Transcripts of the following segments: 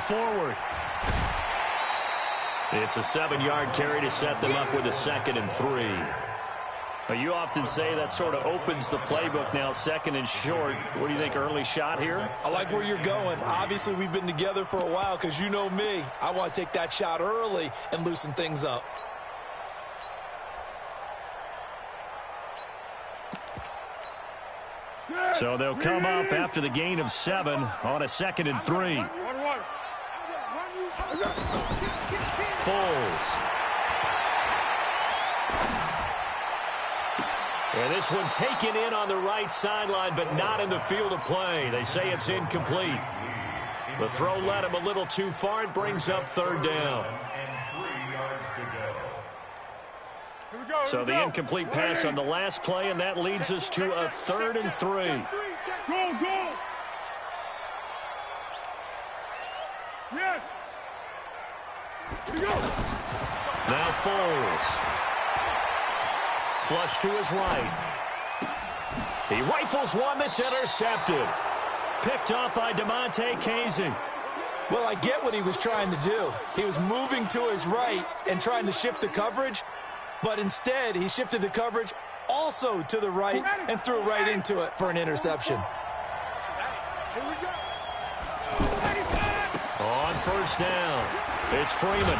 forward. It's a 7-yard carry to set them up with a 2nd and 3. Now, you often say that sort of opens the playbook now, 2nd and short. What do you think, early shot here? I like where you're going. Obviously, we've been together for a while because you know me. I want to take that shot early and loosen things up. So they'll come up after the gain of 7 on a 2nd and 3. Foles. And this one taken in on the right sideline, but not in the field of play. They say it's incomplete. The throw led him a little too far. It brings up 3rd down. So the incomplete pass on the last play, and that leads us to a 3rd and 3. Go. Yes. Now Foles. Flush to his right. He rifles one that's intercepted. Picked up by DeMonte Casey. Well, I get what he was trying to do. He was moving to his right and trying to shift the coverage, but instead he shifted the coverage also to the right and threw right into it for an interception. On 1st down, it's Freeman.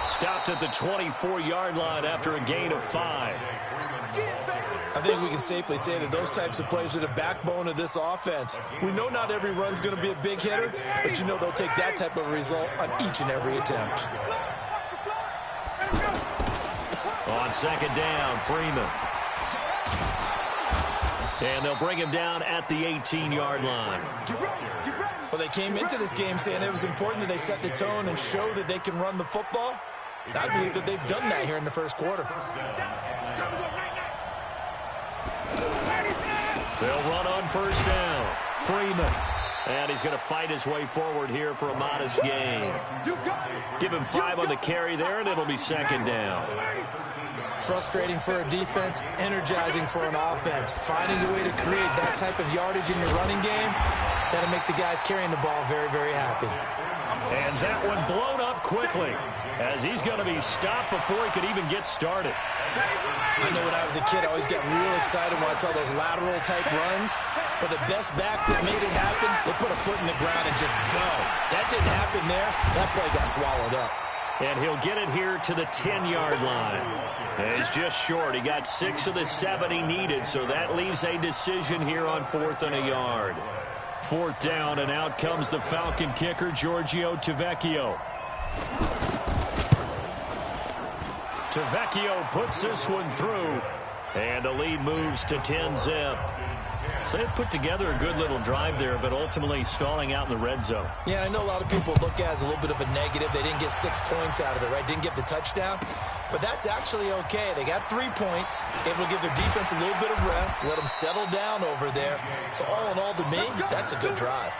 Stopped at the 24-yard line after a gain of 5. I think we can safely say that those types of plays are the backbone of this offense. We know not every run's going to be a big hitter, but you know they'll take that type of result on each and every attempt. On 2nd down, Freeman. And they'll bring him down at the 18-yard line. Well, they came into this game saying it was important that they set the tone and show that they can run the football. And I believe that they've done that here in the 1st quarter. They'll run on 1st down. Freeman. And he's going to fight his way forward here for a modest gain. Give him 5 on the carry there, and it'll be 2nd down. Frustrating for a defense, energizing for an offense. Finding a way to create that type of yardage in your running game, that'll make the guys carrying the ball very, very happy. And that one blown up quickly, as he's going to be stopped before he could even get started. I know when I was a kid, I always got real excited when I saw those lateral-type runs. But the best backs that made it happen, they put a foot in the ground and just go. That didn't happen there. That play got swallowed up. And he'll get it here to the 10-yard line. And he's just short. He got 6 of the 7 he needed, so that leaves a decision here on 4th and a yard. 4th down, and out comes the Falcon kicker, Giorgio Tavecchio. Tavecchio puts this one through, and the lead moves to 10-zip. So they put together a good little drive there, but ultimately stalling out in the red zone. Yeah, I know a lot of people look at it as a little bit of a negative. They didn't get 6 points out of it, right? Didn't get the touchdown. But that's actually okay. They got 3 points. Able to give their defense a little bit of rest, let them settle down over there. So all in all, to me, that's a good drive.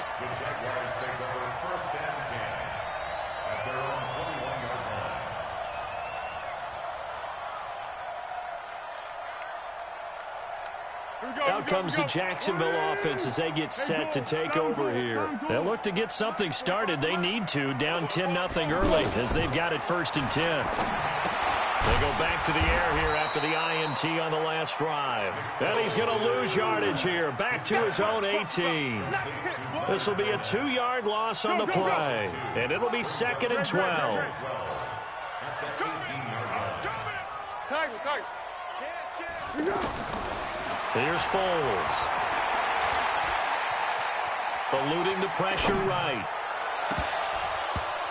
Out comes the Jacksonville offense as they get set to take over here. They'll look to get something started. They need to, down 10-0 early as they've got it 1st and 10. They go back to the air here after the INT on the last drive. And he's going to lose yardage here, back to his own 18. This will be a 2-yard loss on the play, and it'll be 2nd and 12. Here's Foles. Eluding the pressure right.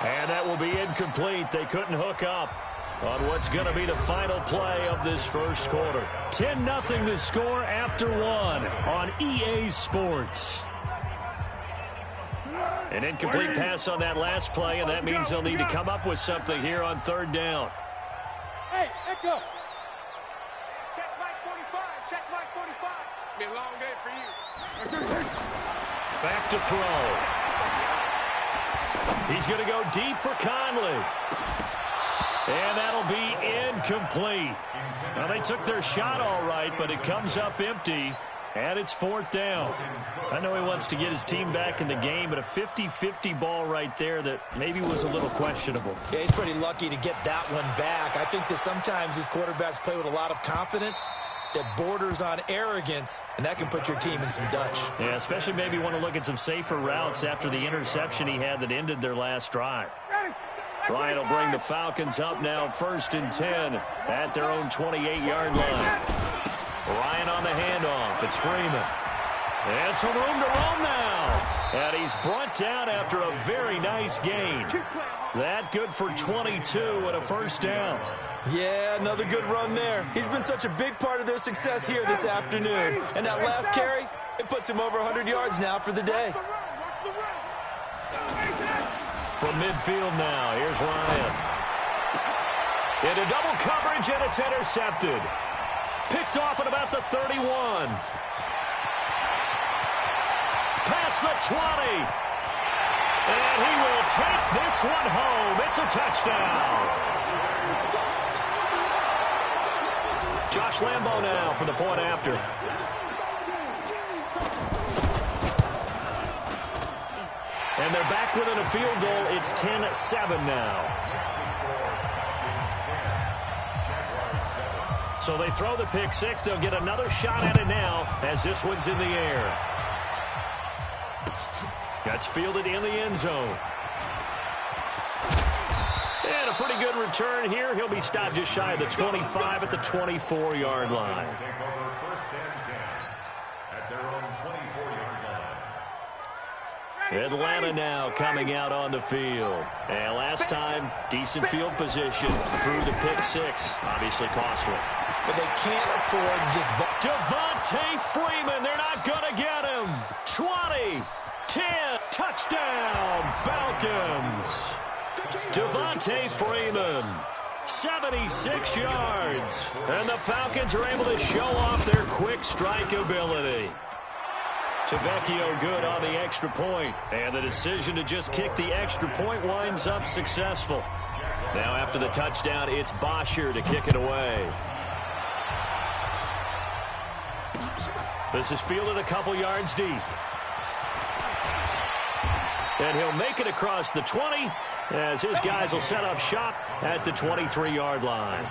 And that will be incomplete. They couldn't hook up on what's going to be the final play of this 1st quarter. 10-0 to score after 1 on EA Sports. An incomplete pass on that last play, and that means they'll need to come up with something here on 3rd down. Hey, Echo. Check Mike 45. Check Mike 45. It's been a long day for you. Back to throw. He's going to go deep for Conley. And that'll be incomplete. Now, they took their shot all right, but it comes up empty. And it's 4th down. I know he wants to get his team back in the game, but a 50-50 ball right there that maybe was a little questionable. Yeah, he's pretty lucky to get that one back. I think that sometimes these quarterbacks play with a lot of confidence that borders on arrogance, and that can put your team in some Dutch. Yeah, especially maybe want to look at some safer routes after the interception he had that ended their last drive. Ryan will bring the Falcons up now 1st and 10 at their own 28-yard line. Ryan on the handoff. It's Freeman. And some room to roam now. And he's brought down after a very nice gain. That good for 22 and a 1st down. Yeah, another good run there. He's been such a big part of their success here this afternoon. And that last carry, it puts him over 100 yards now for the day. From midfield now, here's Ryan. Into double coverage, and it's intercepted. Picked off at about the 31. Past the 20. And he will take this one home. It's a touchdown. Josh Lambo now for the point after. And they're back within a field goal. It's 10-7 now. So they throw the pick six. They'll get another shot at it now as this one's in the air. That's fielded in the end zone. And a pretty good return here. He'll be stopped just shy of the 25 at the 24-yard line. Atlanta now coming out on the field. And last time, decent field position through the pick six. Obviously costly. But they can't afford just... Devontae Freeman, they're not going to get him. 20, 10, touchdown, Falcons. Devontae Freeman, 76 yards. And the Falcons are able to show off their quick strike ability. Tavecchio good on the extra point. And the decision to just kick the extra point winds up successful. Now after the touchdown, it's Bosher to kick it away. This is fielded a couple yards deep. And he'll make it across the 20 as his guys will set up shop at the 23-yard line.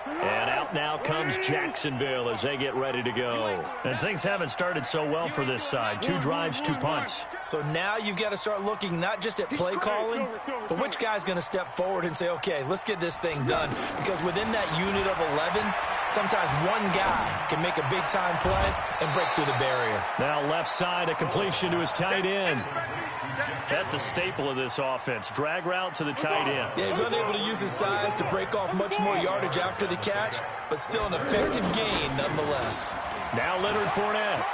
And out now comes Jacksonville as they get ready to go. And things haven't started so well for this side. 2 drives, 2 punts. So now you've got to start looking not just at play calling, but which guy's going to step forward and say, okay, let's get this thing done. Because within that unit of 11, sometimes one guy can make a big-time play and break through the barrier. Now left side, a completion to his tight end. That's a staple of this offense. Drag route to the tight end. Yeah, he's unable to use his size to break off much more yardage after the catch, but still an effective gain nonetheless. Now Leonard Fournette.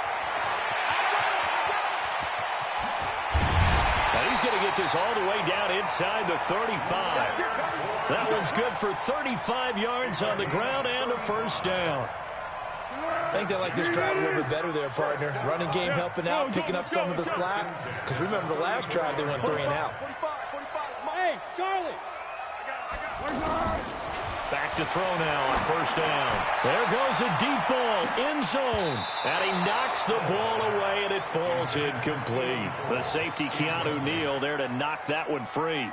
And he's going to get this all the way down inside the 35. That one's good for 35 yards on the ground and a 1st down. I think they like this drive a little bit better there, partner. Running game helping out, picking up some of the slack. Because remember, the last drive, they went 3 and out. Hey, Charlie. Back to throw now on 1st down. There goes a deep ball, end zone. And he knocks the ball away, and it falls incomplete. The safety, Keanu Neal, there to knock that one free.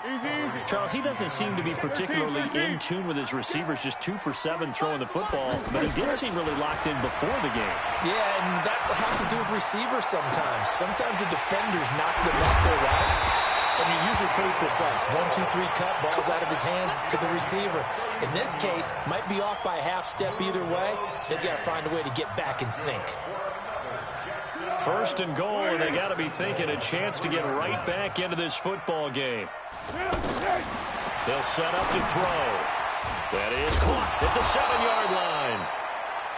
Charles, he doesn't seem to be particularly in tune with his receivers, just 2 for 7 throwing the football. But he did seem really locked in before the game. Yeah, and that has to do with receivers sometimes. Sometimes the defenders knock them off their routes. And you're usually pretty precise. 1, 2, 3 cut, balls out of his hands to the receiver. In this case, might be off by a half step either way. They've got to find a way to get back in sync. 1st and goal, and they got to be thinking a chance to get right back into this football game. They'll set up to throw. That is caught at the 7-yard line.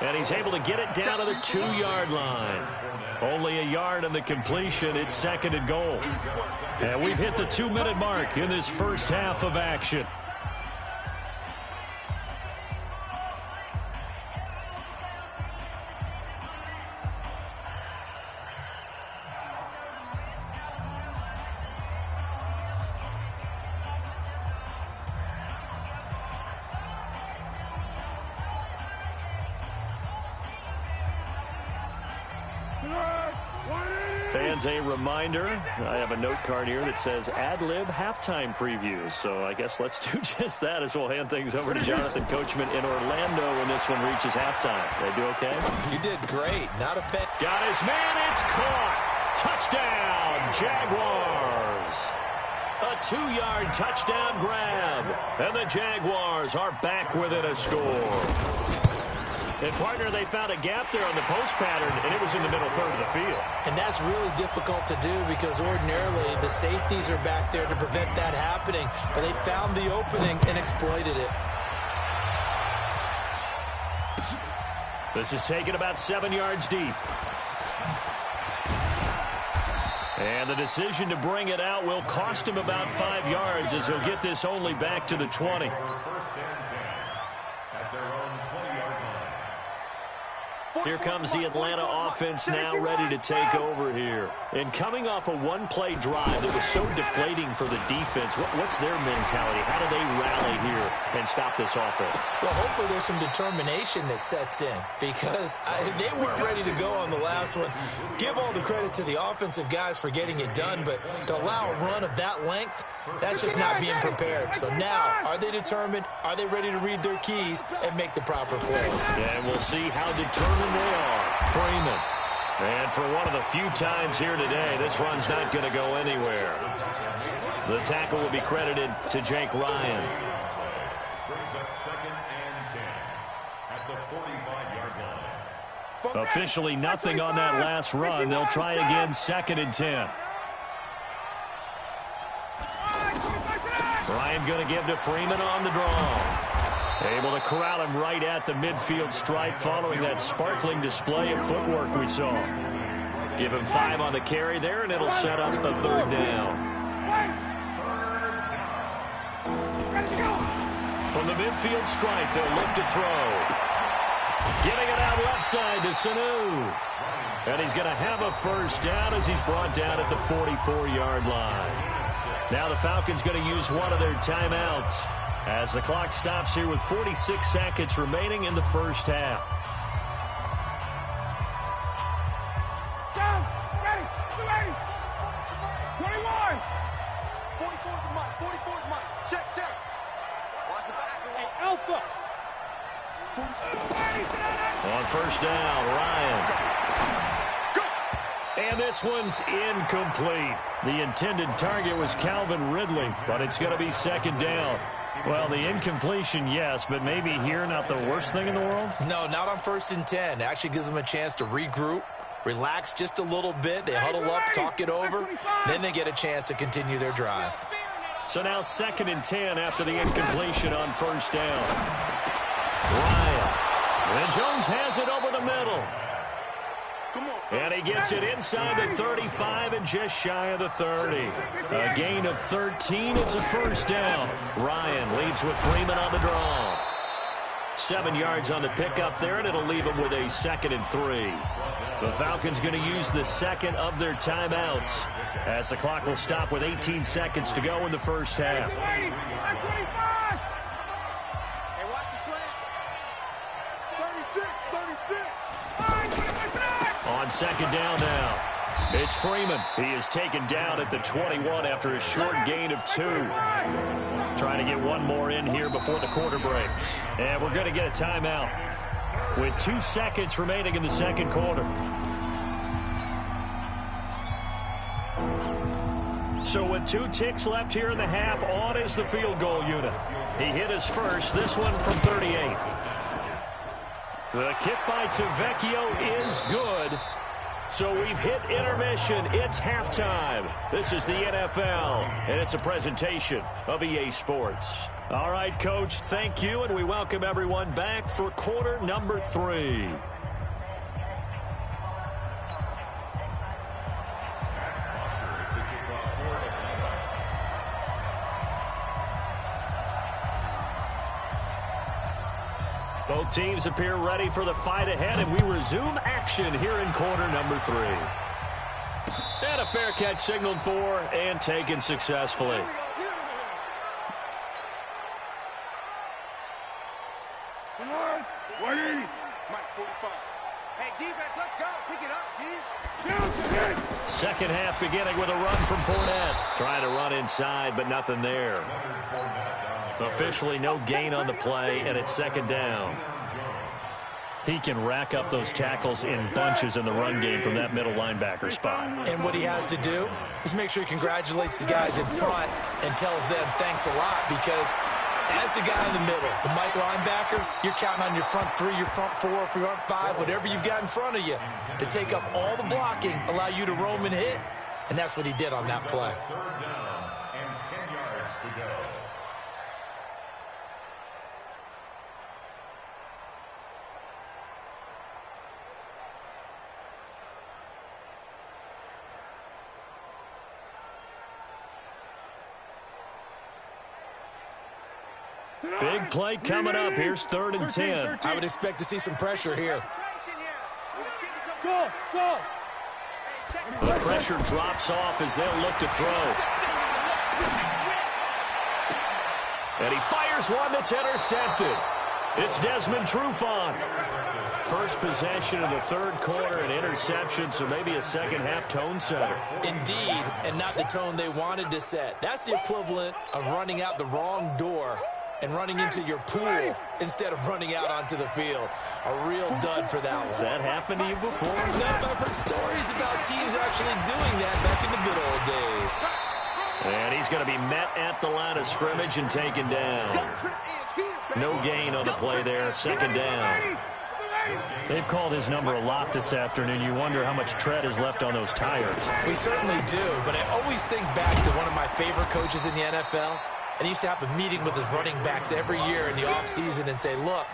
And he's able to get it down to the 2-yard line. Only a yard on the completion. It's 2nd and goal. And we've hit the 2-minute mark in this first half of action. fans a reminder. I have a note card here that says ad-lib halftime previews. So I guess let's do just that as we'll hand things over to Jonathan Coachman in Orlando when this one reaches halftime. They do okay? You did great. Not a bad. Got his man. It's caught. Touchdown, Jaguars. A 2-yard touchdown grab. And the Jaguars are back within a score. And, partner, they found a gap there on the post pattern, and it was in the middle third of the field. And that's really difficult to do because ordinarily the safeties are back there to prevent that happening. But they found the opening and exploited it. This is taken about 7 yards deep. And the decision to bring it out will cost him about 5 yards as he'll get this only back to the 20. Here comes the Atlanta offense now ready to take over here. And coming off a one-play drive that was so deflating for the defense, what's their mentality? How do they rally here and stop this offense? Well, hopefully there's some determination that sets in because they weren't ready to go on the last one. Give all the credit to the offensive guys for getting it done, but to allow a run of that length, that's just not being prepared. So now, are they determined? Are they ready to read their keys and make the proper plays? And we'll see how determined they are. Freeman. And for one of the few times here today, this run's not going to go anywhere. The tackle will be credited to Jake Ryan. Brings up 2nd and 10 at the 45-yard line. Officially nothing on that last run. They'll try again 2nd and 10. Ryan going to give to Freeman on the draw. Able to corral him right at the midfield stripe following that sparkling display of footwork we saw. Give him 5 on the carry there, and it'll set up the 3rd down. From the midfield stripe, they'll look to throw. Giving it out left side to Sanu. And he's going to have a first down as he's brought down at the 44-yard line. Now the Falcons going to use one of their timeouts as the clock stops here with 46 seconds remaining in the first half. Down, ready, 21. 44 is Mike, 44 is Mike. Check. Watch the back. Hey, Alpha. On first down, Ryan. And this one's incomplete. The intended target was Calvin Ridley, but it's going to be 2nd down. Well, the incompletion, yes, but maybe here not the worst thing in the world? No, not on 1st and 10. It actually gives them a chance to regroup, relax just a little bit. They huddle up, talk it over. Then they get a chance to continue their drive. So now 2nd and 10 after the incompletion on first down. Ryan. And Jones has it over the middle. And he gets it inside the 35 and just shy of the 30. A gain of 13. It's a first down. Ryan leaves with Freeman on the draw. 7 yards on the pickup there, and it'll leave him with a 2nd and 3. The Falcons going to use the second of their timeouts as the clock will stop with 18 seconds to go in the first half. Hey, watch the slant. 36. On 2nd down now, it's Freeman. He is taken down at the 21 after a short gain of 2. Trying to get one more in here before the quarter breaks. And we're going to get a timeout with 2 seconds remaining in the second quarter. So with 2 ticks left here in the half, on is the field goal unit. He hit his first, this one from 38. The kick by Tavecchio is good. So we've hit intermission. It's halftime. This is the NFL, and it's a presentation of EA Sports. All right, Coach, thank you, and we welcome everyone back for quarter number 3. Both teams appear ready for the fight ahead, and we resume action here in quarter number 3. And a fair catch signaled for and taken successfully. Come on, 180. Mike, 45. Hey, defense, let's go. Pick it up, G. Second half beginning with a run from Fournette. Trying to run inside, but nothing there. Officially no gain on the play, and it's second down. He can rack up those tackles in bunches in the run game from that middle linebacker spot. And what he has to do is make sure he congratulates the guys in front and tells them thanks a lot, because as the guy in the middle, the Mike linebacker, you're counting on your front three, your front four, your front five, whatever you've got in front of you to take up all the blocking, allow you to roam and hit. And that's what he did on that play. Third down and 10 yards to go. Big play coming up. Here's 3rd and 10. I would expect to see some pressure here. Go, go. The pressure drops off as they'll look to throw. And he fires one that's intercepted. It's Desmond Trufant. First possession of the third quarter, an interception, so maybe a second-half tone setter. Indeed, and not the tone they wanted to set. That's the equivalent of running out the wrong door and running into your pool instead of running out onto the field. A real dud for that one. Has that happened to you before? No, but I've heard stories about teams actually doing that back in the good old days. And he's going to be met at the line of scrimmage and taken down. No gain on the play there. Second down. They've called his number a lot this afternoon. You wonder how much tread is left on those tires. We certainly do, but I always think back to one of my favorite coaches in the NFL. And he used to have a meeting with his running backs every year in the offseason and say, look,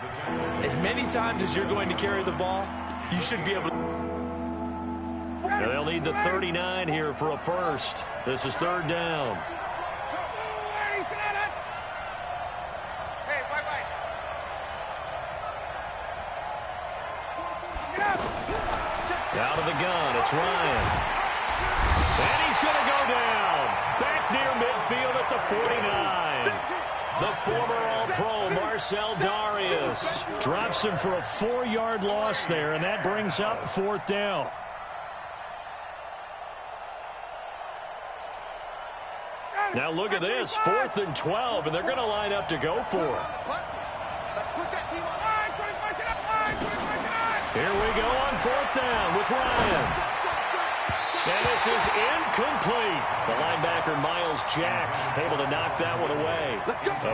as many times as you're going to carry the ball, you should be able to. Now they'll need the 39 here for a first. This is 3rd down. Out of the gun, it's Ryan. And he's going to go down. Back near midfield at the 49. The former All-Pro Marcel Darius drops him for a 4-yard loss there, and that brings up 4th down. Now look at this, 4th and 12, and they're going to line up to go for it. Here we go on 4th down with Ryan. And this is incomplete. The linebacker, Miles Jack, able to knock that one away.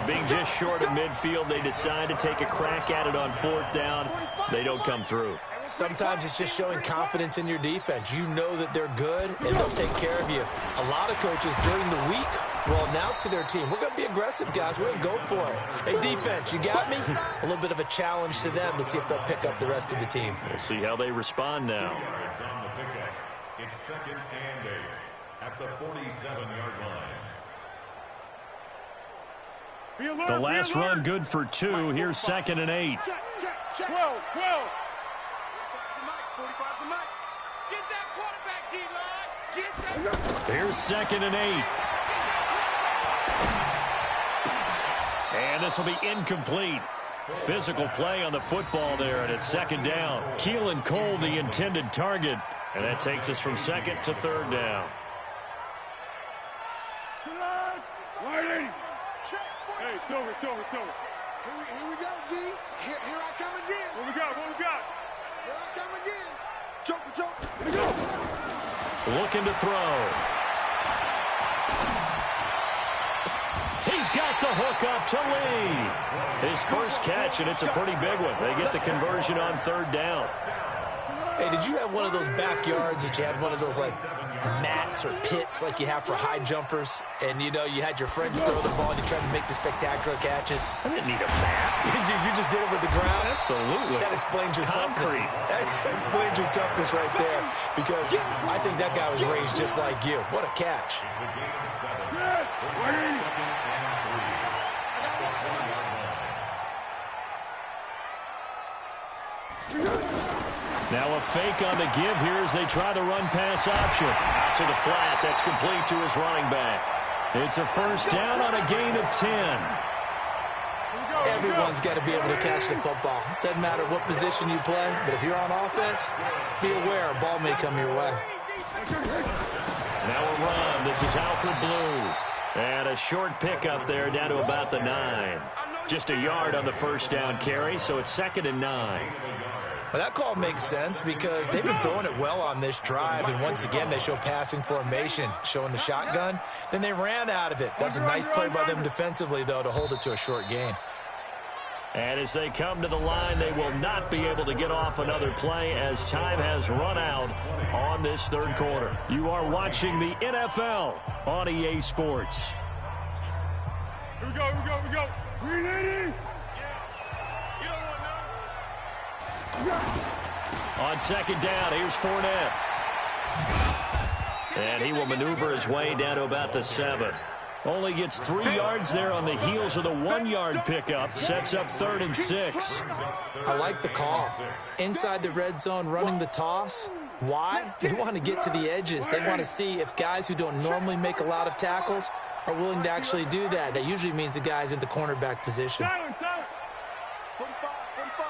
Being just short of midfield, they decide to take a crack at it on 4th down. They don't come through. Sometimes it's just showing confidence in your defense. You know that they're good, and they'll take care of you. A lot of coaches during the week will announce to their team, we're going to be aggressive, guys. We're going to go for it. Hey, defense, you got me? A little bit of a challenge to them to see if they'll pick up the rest of the team. We'll see how they respond now. 2 yards on the pickup. It's 2nd and 8 at the 47-yard line. The last run good for 2. Here's 2nd and 8. Check, check, check. 12, 12. 45 to Mike. Get that quarterback, D-line. Get that. Here's 2nd and 8. And this will be incomplete. Physical play on the football there, and it's 2nd down. Keelan Cole, the intended target. And that takes us from 2nd to 3rd down. Hey, Silver. Here we go, D. Here I come again. What we got? Here I come again. Choke. Here we go. Looking to throw. He's got the hook up to Lee. His first catch, and it's a pretty big one. They get the conversion on 3rd down. Hey, did you have one of those backyards that you had one of those, like, mats or pits like you have for high jumpers? And, you know, you had your friend throw the ball and you tried to make the spectacular catches? I didn't need a mat. you just did it with the ground? Absolutely. That explains your Concrete. toughness. That explains your toughness right there. Because I think that guy was raised just like you. What a catch. It's a gain of 7. Second and 3 at the 20-yard line. Now a fake on the give here as they try the run-pass option. Out to the flat. That's complete to his running back. It's a first down on a gain of 10. Everyone's got to be able to catch the football. Doesn't matter what position you play, but if you're on offense, be aware a ball may come your way. Now a run. This is Alfred Blue. And a short pickup there down to about the 9. Just a yard on the first down carry, so it's 2nd and 9. Well, that call makes sense because they've been throwing it well on this drive, and once again they show passing formation, showing the shotgun. Then they ran out of it. That's a nice play by them defensively, though, to hold it to a short gain. And as they come to the line, they will not be able to get off another play as time has run out on this third quarter. You are watching the NFL on EA Sports. Here we go, here we go, here we go. We ready? On second down, here's Fournette. And he will maneuver his way down to about the 7. Only gets 3 yards there on the heels of the 1-yard pickup. Sets up 3rd and 6. I like the call. Inside the red zone, running the toss. Why? They want to get to the edges. They want to see if guys who don't normally make a lot of tackles are willing to actually do that. That usually means the guy's in the cornerback position.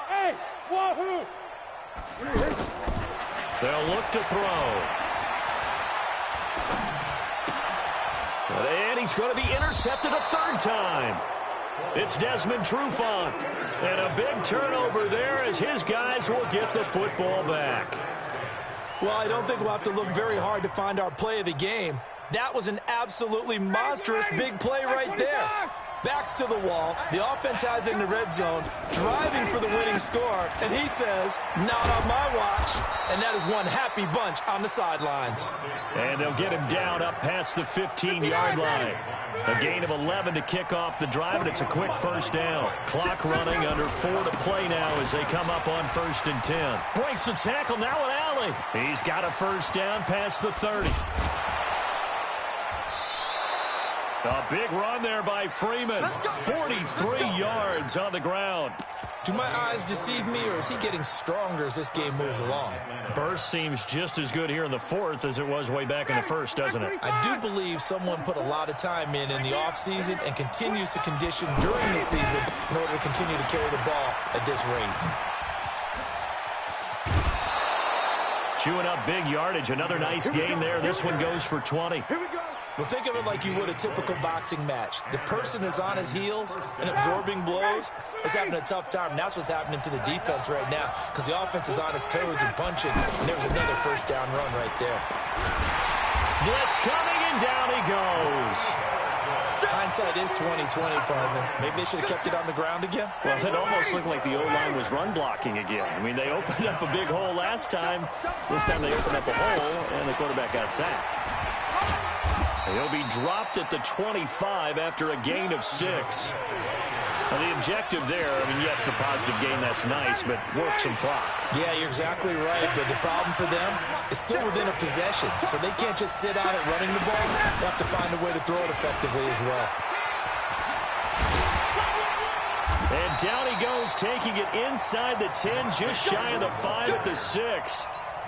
Hey, wahoo! They'll look to throw. And he's going to be intercepted a 3rd time. It's Desmond Trufant. And a big turnover there as his guys will get the football back. Well, I don't think we'll have to look very hard to find our play of the game. That was an absolutely monstrous big play right there. Backs to the wall. The offense has it in the red zone, driving for the winning score, and he says, not on my watch. And that is one happy bunch on the sidelines. And they'll get him down up past the 15-yard line. A gain of 11 to kick off the drive, and it's a quick first down. Clock running, under 4 to play now as they come up on 1st and 10. Breaks the tackle, now an alley. He's got a first down past the 30. A big run there by Freeman. 43 yards on the ground. Do my eyes deceive me, or is he getting stronger as this game moves along? Burst seems just as good here in the 4th as it was way back in the 1st, doesn't it? I do believe someone put a lot of time in the offseason and continues to condition during the season in order to continue to carry the ball at this rate. Chewing up big yardage. Another nice gain there. This one goes for 20. Here we go. Well, think of it like you would a typical boxing match. The person that's on his heels and absorbing blows is having a tough time. And that's what's happening to the defense right now because the offense is on his toes and punching. And there's another first down run right there. Blitz coming, and down he goes. Hindsight is 20/20, partner. Maybe they should have kept it on the ground again. Well, it almost looked like the O-line was run blocking again. I mean, they opened up a big hole last time. This time they opened up a hole, and the quarterback got sacked. He'll be dropped at the 25 after a gain of 6. Now, the objective there, I mean, yes, the positive gain, that's nice, but work some clock. Yeah, you're exactly right, but the problem for them is still within a possession, so they can't just sit on it running the ball. They have to find a way to throw it effectively as well. And down he goes, taking it inside the 10, just shy of the 5 at the 6.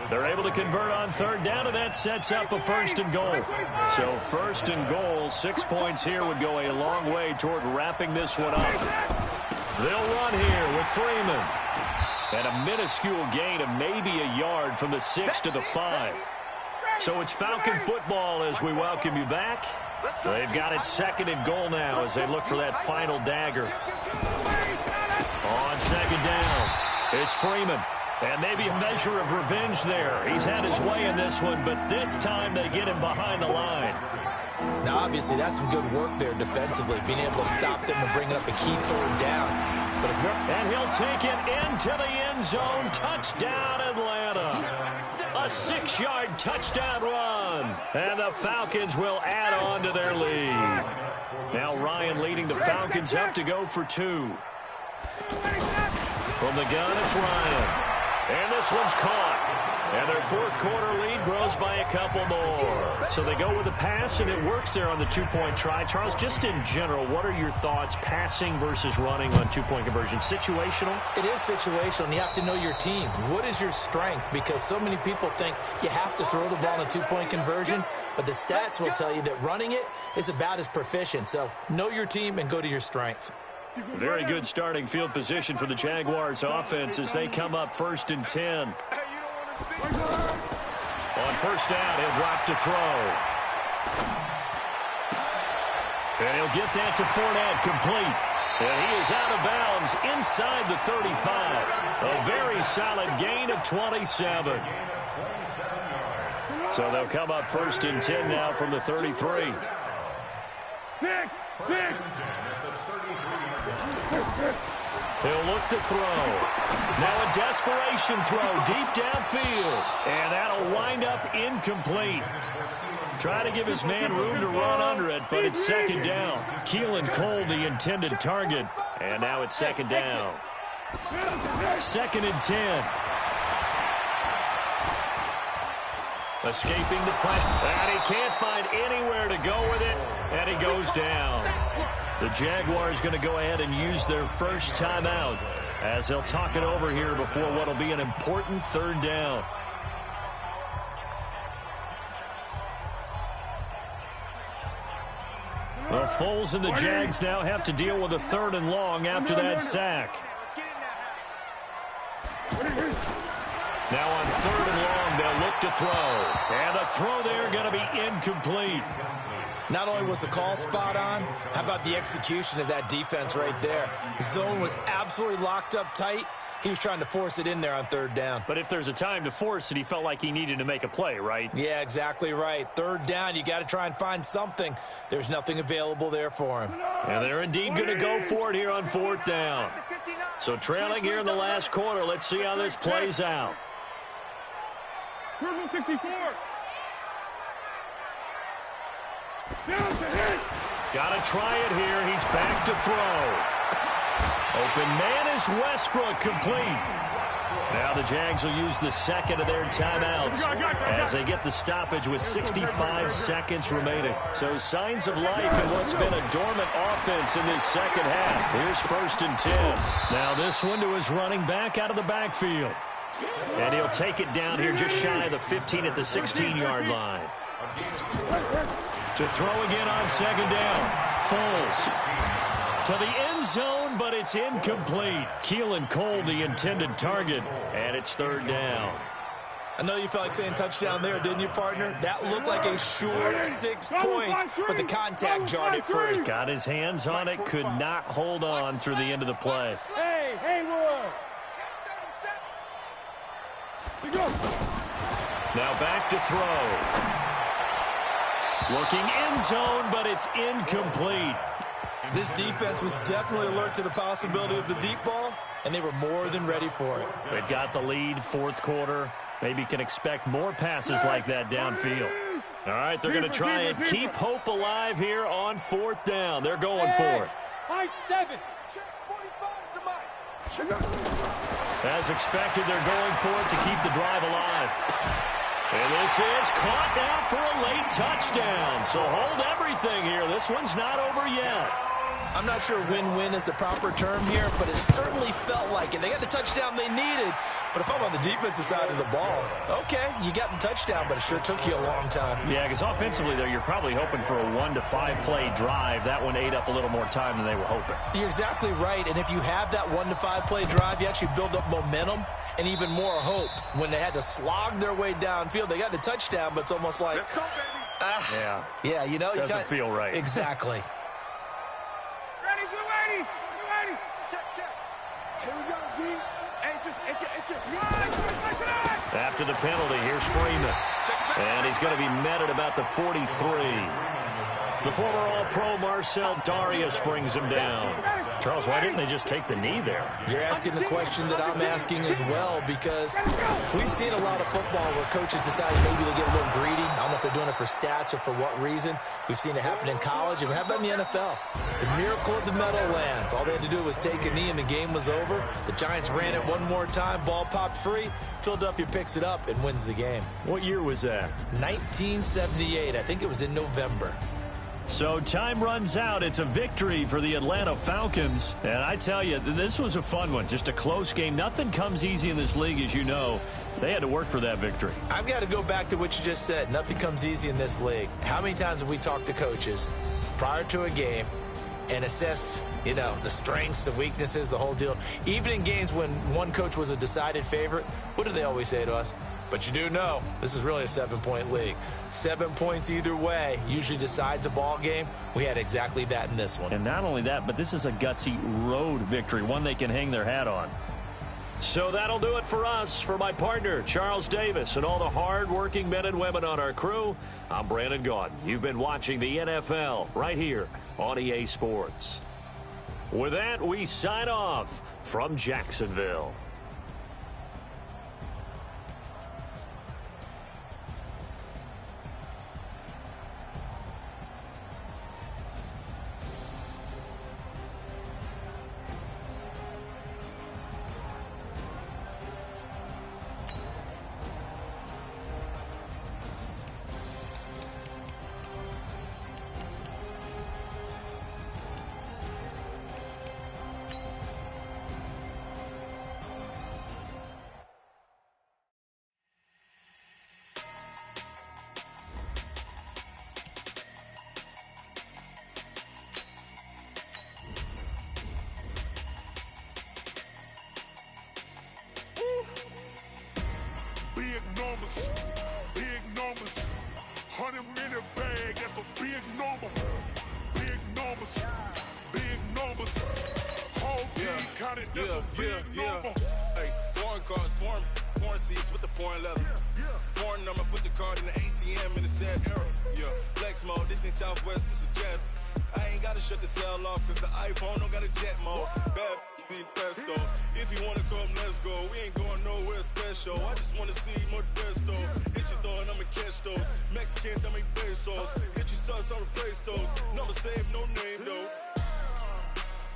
They're able to convert on 3rd down, and that sets up a 1st and goal. So 1st and goal, 6 points here would go a long way toward wrapping this one up. They'll run here with Freeman. And a minuscule gain of maybe a yard from the 6 to the 5. So it's Falcon football as we welcome you back. They've got it 2nd and goal now as they look for that final dagger. On 2nd down, it's Freeman. And maybe a measure of revenge there. He's had his way in this one, but this time they get him behind the line. Now, obviously, that's some good work there defensively, being able to stop them and bring up a key 3rd down. But if you're... And he'll take it into the end zone. Touchdown, Atlanta. A 6-yard touchdown run. And the Falcons will add on to their lead. Now Ryan leading the Falcons up to go for 2. From the gun, it's Ryan. And this one's caught. And their 4th quarter lead grows by a couple more. So they go with a pass, and it works there on the 2-point try. Charles, just in general, what are your thoughts passing versus running on 2-point conversion? Situational? It is situational, and you have to know your team. What is your strength? Because so many people think you have to throw the ball in a 2-point conversion, but the stats will tell you that running it is about as proficient. So know your team and go to your strength. Very good starting field position for the Jaguars offense as they come up 1st and 10. On 1st down, he'll drop to throw. And he'll get that to Fournette, complete. And he is out of bounds inside the 35. A very solid gain of 27. So they'll come up 1st and 10 now from the 33. He'll look to throw. Now a desperation throw deep downfield. And that'll wind up incomplete. Try to give his man room to run under it, but it's 2nd down. Keelan Cole, the intended target. And now it's 2nd down. 2nd and 10. Escaping the play. And he can't find anywhere to go with it. And he goes down. The Jaguars going to go ahead and use their first timeout as they'll talk it over here before what will be an important 3rd down. The Foles and the Jags now have to deal with a 3rd and long after that sack. Now on 3rd and long, they'll look to throw. And the throw there going to be incomplete. Not only was the call spot on, how about the execution of that defense right there? The zone was absolutely locked up tight. He was trying to force it in there on 3rd down. But if there's a time to force it, he felt like he needed to make a play, right? Yeah, exactly right. 3rd down, you got to try and find something. There's nothing available there for him. And they're indeed going to go for it here on 4th down. So trailing here in the last quarter, let's see how this plays out. 64. Got to try it here. He's back to throw. Open man is Westbrook, complete. Now the Jags will use the 2nd of their timeouts as they get the stoppage with 65 seconds remaining. So signs of life in what's been a dormant offense in this 2nd half. Here's 1st and 10. Now this one to his running back out of the backfield. And he'll take it down here just shy of the 15 at the 16-yard line. To throw again on 2nd down. Foles to the end zone, but it's incomplete. Keelan Cole, the intended target, and it's 3rd down. I know you felt like saying touchdown there, didn't you, partner? That looked like a sure 6 points, but the contact jarred it free. Got his hands on it, could not hold on through the end of the play. Hey, Roy. Now back to throw. Looking end zone, but it's incomplete. This defense was definitely alert to the possibility of the deep ball, and they were more than ready for it. They've got the lead, 4th quarter. Maybe can expect more passes like that downfield. All right, they're going to try and keep hope alive here on 4th down. They're going for it. High 7. As expected, they're going for it to keep the drive alive. And this is caught now for a late touchdown. So hold everything here. This one's not over yet. I'm not sure win-win is the proper term here, but it certainly felt like it. They got the touchdown they needed, but if I'm on the defensive side of the ball, okay, you got the touchdown, but it sure took you a long time. Yeah, because offensively there, you're probably hoping for a 1 to 5 play drive. That one ate up a little more time than they were hoping. You're exactly right, and if you have that 1 to 5 play drive, you actually build up momentum and even more hope. When they had to slog their way downfield, they got the touchdown, but it's almost like, yeah, you know, doesn't feel right. Exactly. After the penalty, here's Freeman. And he's going to be met at about the 43. The former All-Pro Marcel Darius brings him down. Charles, why didn't they just take the knee there? You're asking the question that I'm asking as well, because we've seen a lot of football where coaches decide maybe they get a little greedy. I don't know if they're doing it for stats or for what reason. We've seen it happen in college, and how about in the NFL? The miracle of the Meadowlands. All they had to do was take a knee, and the game was over. The Giants ran it one more time. Ball popped free. Philadelphia picks it up and wins the game. What year was that? 1978. I think it was in November. So time runs out. It's a victory for the Atlanta Falcons. And I tell you, this was a fun one. Just a close game. Nothing comes easy in this league, as you know. They had to work for that victory. I've got to go back to what you just said. Nothing comes easy in this league. How many times have we talked to coaches prior to a game, and assessed, the strengths, the weaknesses, the whole deal. Even in games when one coach was a decided favorite, what do they always say to us? But you do know this is really a 7-point league. 7 points either way usually decides a ball game. We had exactly that in this one. And not only that, but this is a gutsy road victory, one they can hang their hat on. So that'll do it for us. For my partner, Charles Davis, and all the hard-working men and women on our crew, I'm Brandon Gaudin. You've been watching the NFL right here on EA Sports. With that, we sign off from Jacksonville. Big numbers, 100-minute bag, that's a big number. Big numbers, whole team counted, that's a big number. Hey, foreign cars, foreign seats with the foreign leather. Foreign number, put the card in the ATM in the sad era. Yeah, flex mode, this ain't Southwest, this is Jet. I ain't gotta shut the cell off, cause the iPhone don't got a jet mode. Bad be pesto. If you wanna come, let's go. We ain't going nowhere special. I just wanna see more desto. Hit your throw and I'ma catch those. Mexican, dummy pesos. Hit your sus, I'll replace those. Number save, no name though.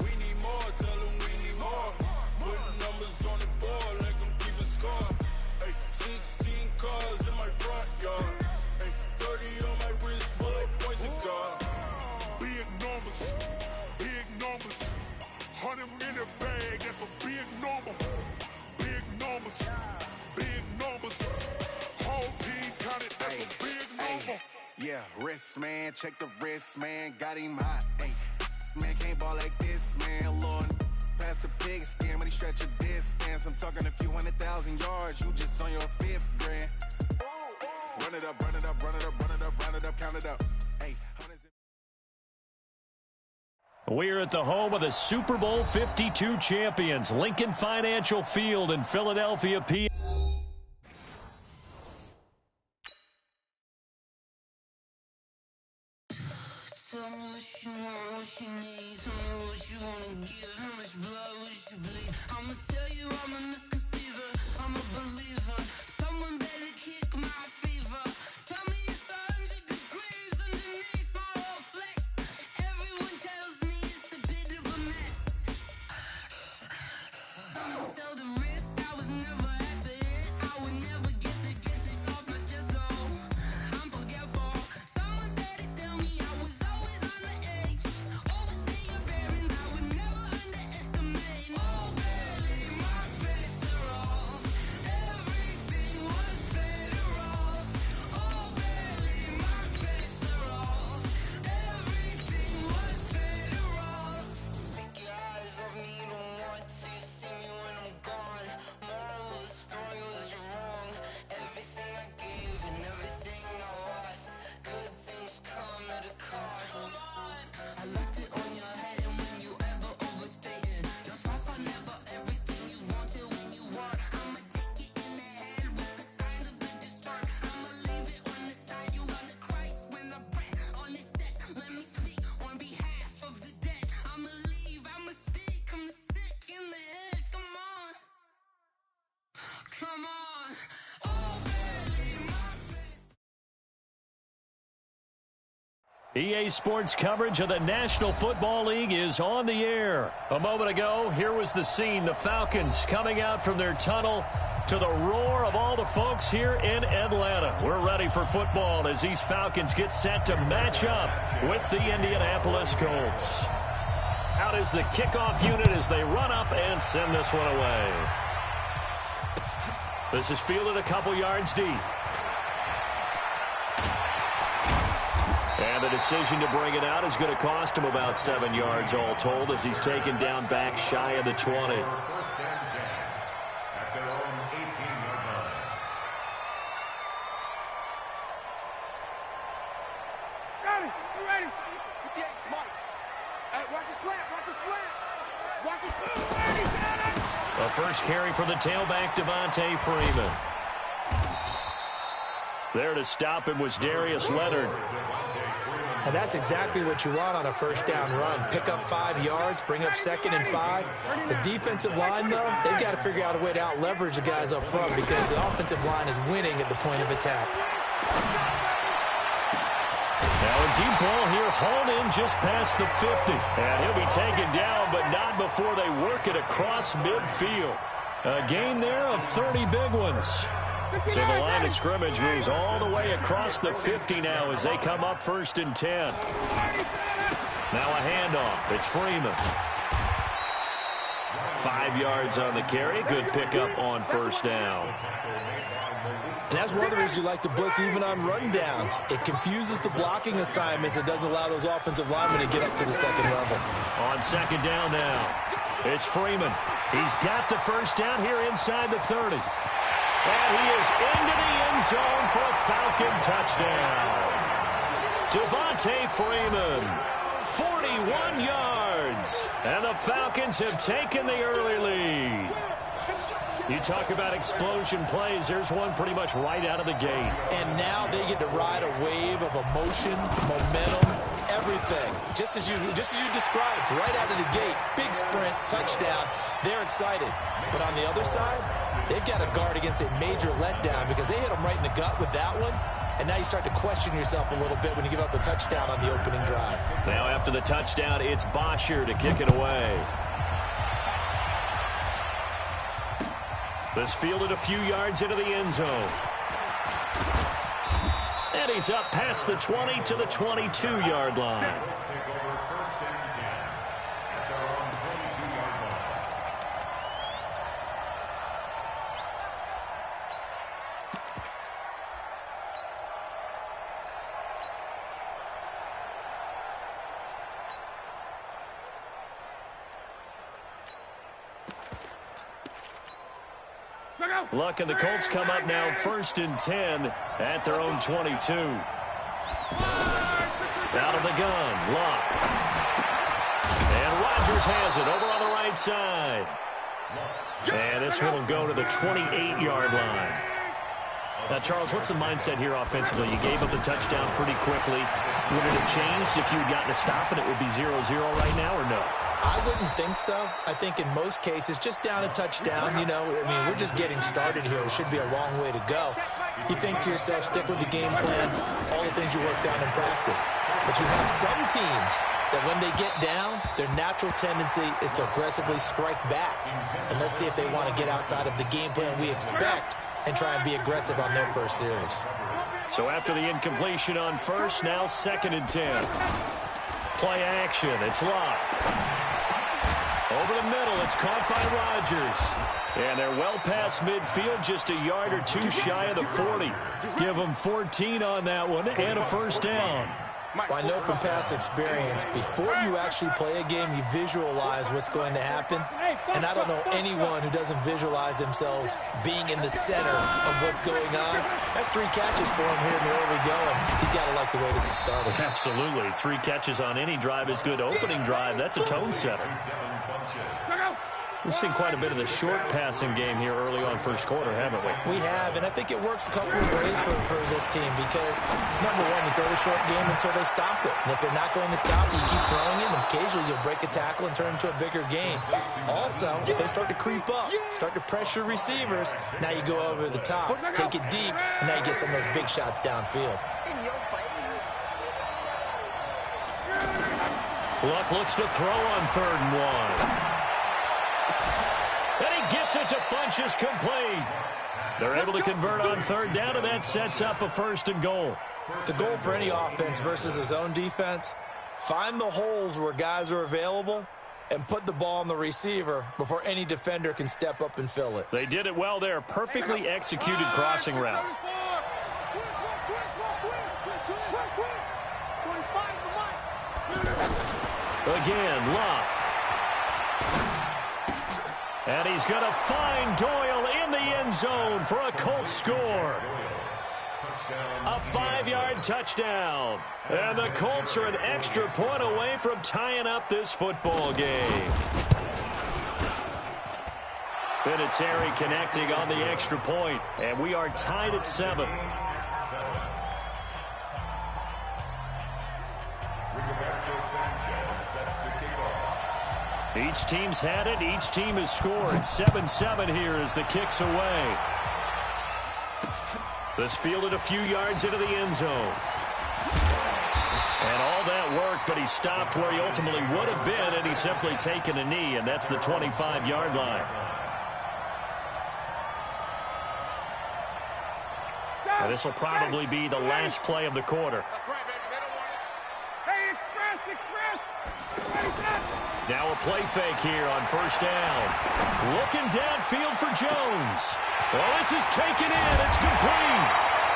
We need more, tell them we need more. Putting numbers on the board, like them keep a score. Hey, 16 cars in my front yard. Hey, 30 on my wrist, bullet point to God. Big numbers, 100-minute bag, that's a big number. Big numbers, whole team counted, that's a big number. Yeah, wrist man, check the wrist man, got him hot. Ay, man can't ball like this, man. Lord, pass the pig skin when he stretch a distance. I'm talking a few 100,000 yards, you just on your 5th grand. Run it up, run it up, run it up, run it up, round it up, count it up. Hey, We're at the home of the Super Bowl 52 champions, Lincoln Financial Field in Philadelphia, PA. Tell me what you want, what you need. Tell me what you wanna give. How much blood would you bleed? I'ma tell you I'm a misconceiver. I'm a believer. Someone better kick my fever. Tell me it's 100 degrees underneath my whole flesh. Everyone tells me it's a bit of a mess. I'ma tell the risk I was never at the end. I would never get it off my chest though. I'm forgetful. Someone better tell me I was always on the edge. Overstay your bearings, I would never underestimate. Oh baby, my bets are off. Everything was better off. Oh baby, my bets are off. Everything was better off. Take your eyes off me, don't want to see me when I'm gone. Moral of the story was you're wrong. Everything I gave and everything I lost. Good things come at a cost. I left it on your head, and when you ever overstated, your thoughts are never everything you wanted when you want. I'ma take it in the head with the signs of a distort. I'ma leave it on the side. You on the Christ when the breath on the set. Let me speak on behalf of the dead. I'ma leave, I'ma speak. I'm the sick in the head. Come on, come on. Oh baby, my best. EA Sports coverage of the National Football League is on the air. A moment ago, here was the scene. The Falcons coming out from their tunnel to the roar of all the folks here in Atlanta. We're ready for football as these Falcons get set to match up with the Indianapolis Colts. Out is the kickoff unit as they run up and send this one away. This is fielded a couple yards deep. And the decision to bring it out is going to cost him about 7 yards all told as he's taken down back shy of the 20. First and 10 at their own 18-yard line. Ready, you ready? Yeah, Mike. Hey, watch the slant, watch the slant. Watch the slant. A first carry for the tailback, Devontae Freeman. There to stop him was Darius Leonard. And that's exactly what you want on a first down run. Pick up 5 yards, bring up 2nd and 5. The defensive line, though, they've got to figure out a way to out-leverage the guys up front because the offensive line is winning at the point of attack. Now a deep ball here, hauled in just past the 50. And he'll be taken down, but not before they work it across midfield. A gain there of 30 big ones. So the line of scrimmage moves all the way across the 50 now as they come up 1st and 10. Now a handoff. It's Freeman. 5 yards on the carry. Good pickup on first down. And that's one of the reasons you like to blitz even on rundowns. It confuses the blocking assignments. It doesn't allow those offensive linemen to get up to the second level. On second down now, it's Freeman. He's got the first down here inside the 30. And he is into the end zone for a Falcon touchdown. Devontae Freeman, 41 yards. And the Falcons have taken the early lead. You talk about explosion plays. There's one pretty much right out of the gate. And now they get to ride a wave of emotion, momentum, everything. Just as you described, right out of the gate, big sprint, touchdown. They're excited. But on the other side, they've got to guard against a major letdown because they hit them right in the gut with that one. And now you start to question yourself a little bit when you give up the touchdown on the opening drive. Now after the touchdown, it's Bosher to kick it away. This fielded a few yards into the end zone. And he's up past the 20 to the 22-yard line. Let's take over 1st and 10 at their own 22-yard line. Luck and the Colts come up now 1st and 10 at their own 22. Out of the gun, Luck. And Rodgers has it over on the right side. And this one will go to the 28-yard line. Now, Charles, what's the mindset here offensively? You gave up the touchdown pretty quickly. Would it have changed if you had gotten a stop and it would be 0-0 right now or no? I wouldn't think so. I think in most cases, just down a touchdown, you know, I mean, we're just getting started here. It should be a long way to go. You think to yourself, stick with the game plan, all the things you worked on in practice. But you have some teams that when they get down, their natural tendency is to aggressively strike back. And let's see if they want to get outside of the game plan we expect and try and be aggressive on their first series. So after the incompletion on first, now 2nd and 10. Play action, it's Locke. Over the middle, it's caught by Rodgers. And they're well past midfield, just a yard or two shy of the 40. Give them 14 on that one and a first down. Well, I know from past experience, before you actually play a game, you visualize what's going to happen. And I don't know anyone who doesn't visualize themselves being in the center of what's going on. That's 3 catches for him here in the early going. He's got to like the way this is started. Absolutely. 3 catches on any drive is good. Opening drive, that's a tone setter. We've seen quite a bit of the short passing game here early on first quarter, haven't we? We have, and I think it works a couple of ways for this team because, number one, you throw the short game until they stop it. And if they're not going to stop it, you keep throwing it, and occasionally you'll break a tackle and turn it into a bigger game. Also, if they start to creep up, start to pressure receivers, now you go over the top, take it deep, and now you get some of those big shots downfield. In your face. Luck looks to throw on 3rd and 1. And he gets it to Funchess complete. They're able to convert on 3rd down, and that sets up a 1st and goal. The goal for any offense versus his own defense, find the holes where guys are available and put the ball on the receiver before any defender can step up and fill it. They did it well there. Perfectly executed crossing route. Again, Luck. And he's going to find Doyle in the end zone for a Colts score. A 5-yard touchdown. And the Colts are an extra point away from tying up this football game. Vinatieri connecting on the extra point, and we are tied at 7. Each team's had it. Each team has scored. 7-7 here as the kick's away. This fielded a few yards into the end zone. And all that work, but he stopped where he ultimately would have been, and he's simply taken a knee, and that's the 25-yard line. And this will probably be the last play of the quarter. That's right, baby. They don't want it. Hey, Express. Now a play fake here on first down. Looking downfield for Jones. Well, this is taken in. It's complete.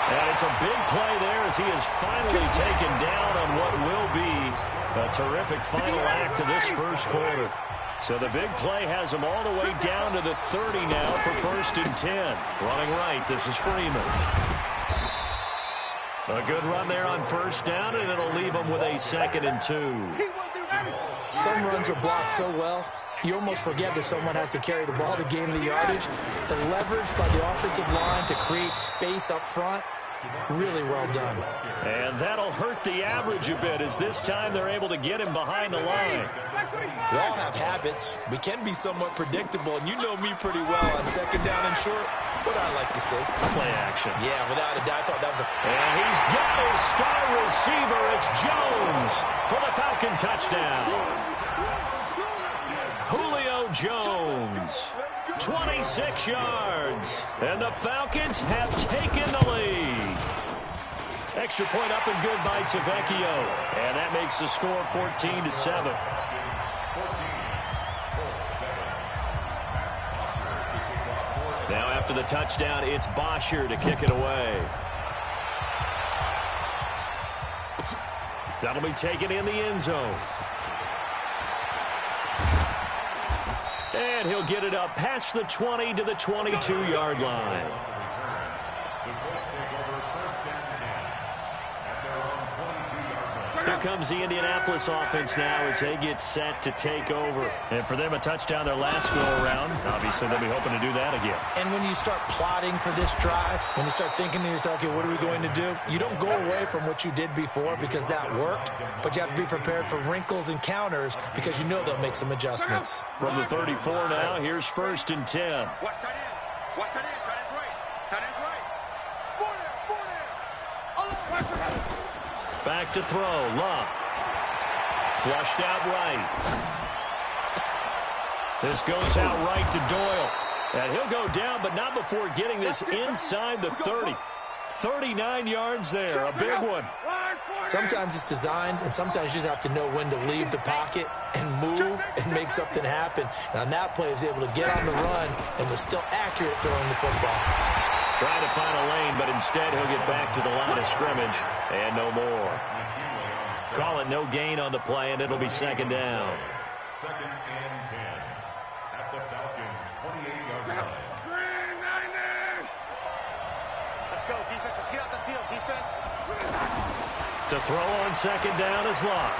And it's a big play there as he is finally taken down on what will be a terrific final act of this first quarter. So the big play has him all the way down to the 30 now for 1st and 10. Running right, this is Freeman. A good run there on first down, and it'll leave him with a 2nd and 2. Some runs are blocked so well, you almost forget that someone has to carry the ball to gain the yardage. The leverage by the offensive line to create space up front, really well done. And that'll hurt the average a bit as this time they're able to get him behind the line. We all have habits. We can be somewhat predictable, and you know me pretty well on 2nd down and short. What I like to say. Play action. Yeah, without a doubt. I thought that was a... And he's got his star receiver. It's Jones for the Falcon touchdown. Julio Jones, 26 yards. And the Falcons have taken the lead. Extra point up and good by Tavecchio. And that makes the score 14-7. Now after the touchdown, it's Bosher to kick it away. That'll be taken in the end zone. And he'll get it up past the 20 to the 22-yard line. Here comes the Indianapolis offense now as they get set to take over. And for them, a touchdown their last go-around. Obviously, they'll be hoping to do that again. And when you start plotting for this drive, when you start thinking to yourself, okay, what are we going to do? You don't go away from what you did before because that worked, but you have to be prepared for wrinkles and counters because you know they'll make some adjustments. From the 34 now, here's 1st and 10. Watch tight end. Watch tight end. Tight end's right. Tight end's right. Four there. Back to throw. Luck. Flushed out right. This goes out right to Doyle. And he'll go down, but not before getting this inside the 30. 39 yards there. A big one. Sometimes it's designed, and sometimes you just have to know when to leave the pocket and move and make something happen. And on that play, he was able to get on the run and was still accurate throwing the football. Trying to find a lane, but instead he'll get back to the line of scrimmage and no more. Call it no gain on the play, and it'll be 2nd down. 2nd and 10 at the Falcons' 28-yard line. Let's go, defense. Let's get out the field, defense. To throw on 2nd down is Luck.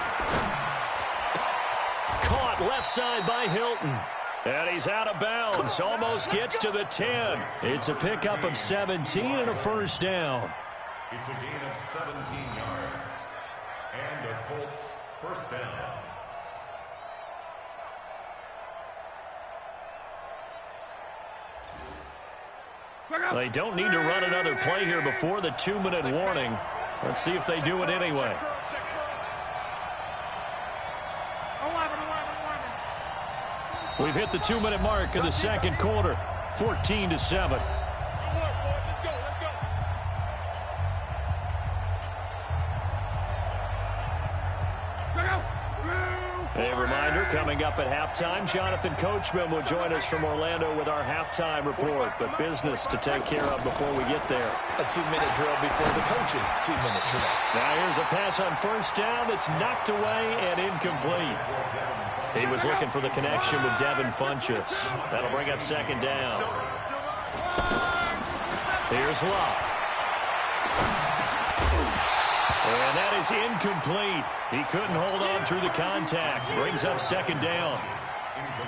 Caught left side by Hilton. And he's out of bounds. Almost gets to the 10. It's a pickup of 17 and a 1st down. It's a gain of 17 yards. And a Colts 1st down. They don't need to run another play here before the 2-minute warning. Let's see if they do it anyway. We've hit the 2-minute mark in the 2nd quarter. 14-7. A reminder, coming up at halftime. Jonathan Coachman will join us from Orlando with our halftime report. But business to take care of before we get there. A 2-minute drill before the coach's 2-minute drill. Now here's a pass on first down that's knocked away and incomplete. He was looking for the connection with Devin Funchess. That'll bring up second down. Here's Locke. And that is incomplete. He couldn't hold on through the contact. Brings up second down.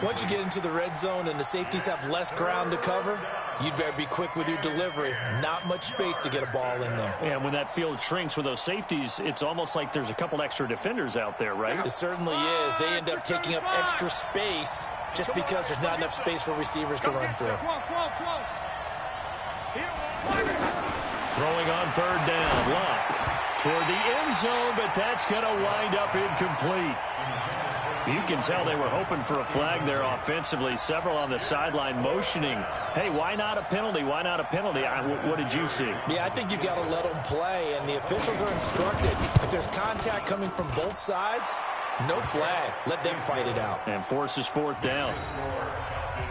Once you get into the red zone and the safeties have less ground to cover, you'd better be quick with your delivery. Not much space to get a ball in there. And when that field shrinks with those safeties, it's almost like there's a couple extra defenders out there, right? It certainly is. They end up taking up extra space just because there's not enough space for receivers to run through. Throwing on third down. Locke toward the end zone, but that's going to wind up incomplete. You can tell they were hoping for a flag there offensively. Several on the sideline motioning. Hey, why not a penalty? Why not a penalty? What did you see? Yeah, I think you've got to let them play, and the officials are instructed. If there's contact coming from both sides, no flag. Let them fight it out. And forces fourth down.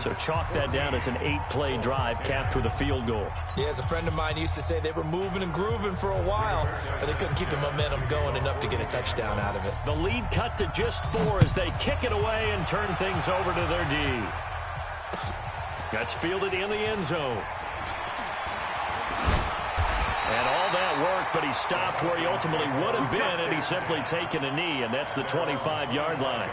So chalk that down as an 8-play drive capped with a field goal. Yeah, as a friend of mine used to say, they were moving and grooving for a while, but they couldn't keep the momentum going enough to get a touchdown out of it. The lead cut to just 4 as they kick it away and turn things over to their D. That's fielded in the end zone. And all that work, but he stopped where he ultimately would have been, and he's simply taken a knee, and that's the 25-yard line.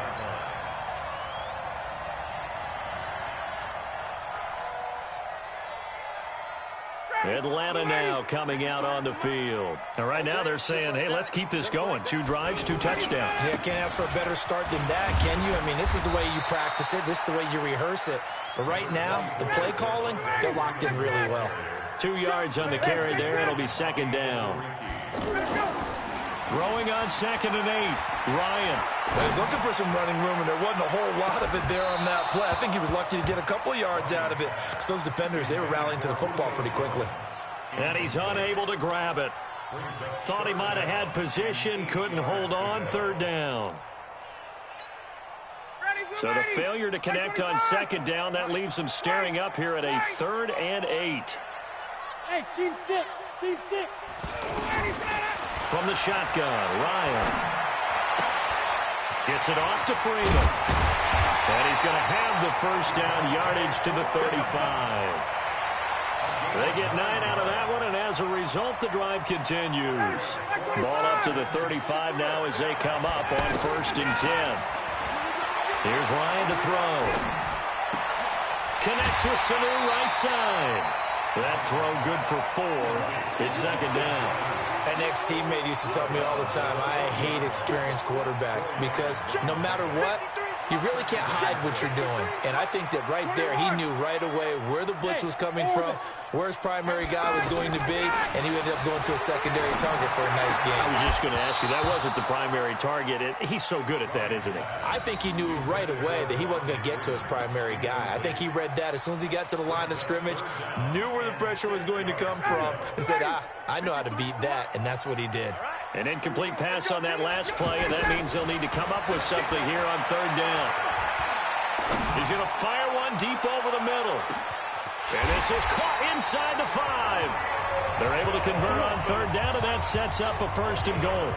Atlanta now coming out on the field. And right now they're saying, hey, let's keep this going. 2 drives, 2 touchdowns. Yeah, can't ask for a better start than that, can you? I mean, this is the way you practice it. This is the way you rehearse it. But right now, the play calling, they're locked in really well. 2 yards on the carry there. It'll be second down. Throwing on second and 8. Ryan. Well, he's looking for some running room, and there wasn't a whole lot of it there on that play. I think he was lucky to get a couple of yards out of it, because those defenders, they were rallying to the football pretty quickly. And he's unable to grab it. Thought he might have had position, couldn't hold on, third down. So the failure to connect on second down, that leaves them staring up here at a 3rd and 8. Hey, team 6, team 6. From the shotgun, Ryan gets it off to Freeman. And he's going to have the first down, yardage to the 35. They get 9 out of that one, and as a result, the drive continues. Ball up to the 35 now as they come up on 1st and 10. Here's Ryan to throw. Connects with Sanu right side. That throw good for 4. It's second down. An ex-teammate used to tell me all the time, I hate experienced quarterbacks because no matter what, you really can't hide what you're doing. And I think that right there, he knew right away where the blitz was coming from, where his primary guy was going to be, and he ended up going to a secondary target for a nice game. I was just going to ask you, that wasn't the primary target. He's so good at that, isn't he? I think he knew right away that he wasn't going to get to his primary guy. I think he read that as soon as he got to the line of scrimmage, knew where the pressure was going to come from, and said, I know how to beat that, and that's what he did. An incomplete pass on that last play, and that means they'll need to come up with something here on third down. He's going to fire one deep over the middle. And this is caught inside the 5. They're able to convert on third down, and that sets up a 1st and goal.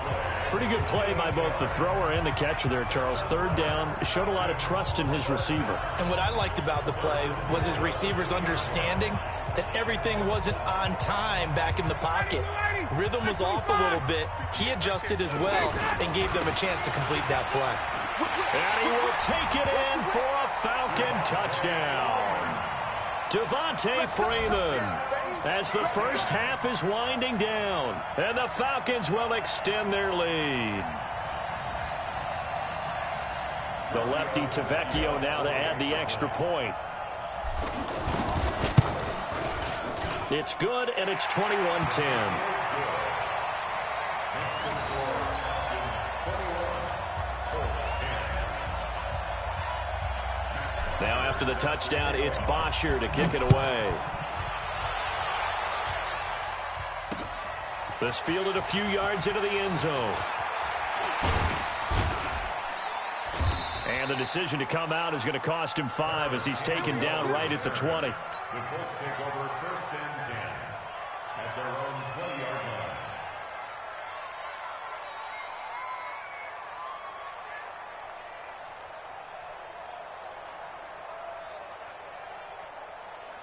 Pretty good play by both the thrower and the catcher there, Charles. Third down, showed a lot of trust in his receiver. And what I liked about the play was his receiver's understanding that everything wasn't on time back in the pocket. Rhythm was off a little bit. He adjusted as well and gave them a chance to complete that play. And he will take it in for a Falcon touchdown. Devontae Freeman, as the first half is winding down, and the Falcons will extend their lead. The lefty Tavecchio now to add the extra point. It's good, and it's 21-10. Now after the touchdown, it's Bosher to kick it away. This fielded a few yards into the end zone. And the decision to come out is going to cost him 5 as he's taken down right at the 20. The Colts take over 1st and 10 at their own 20-yard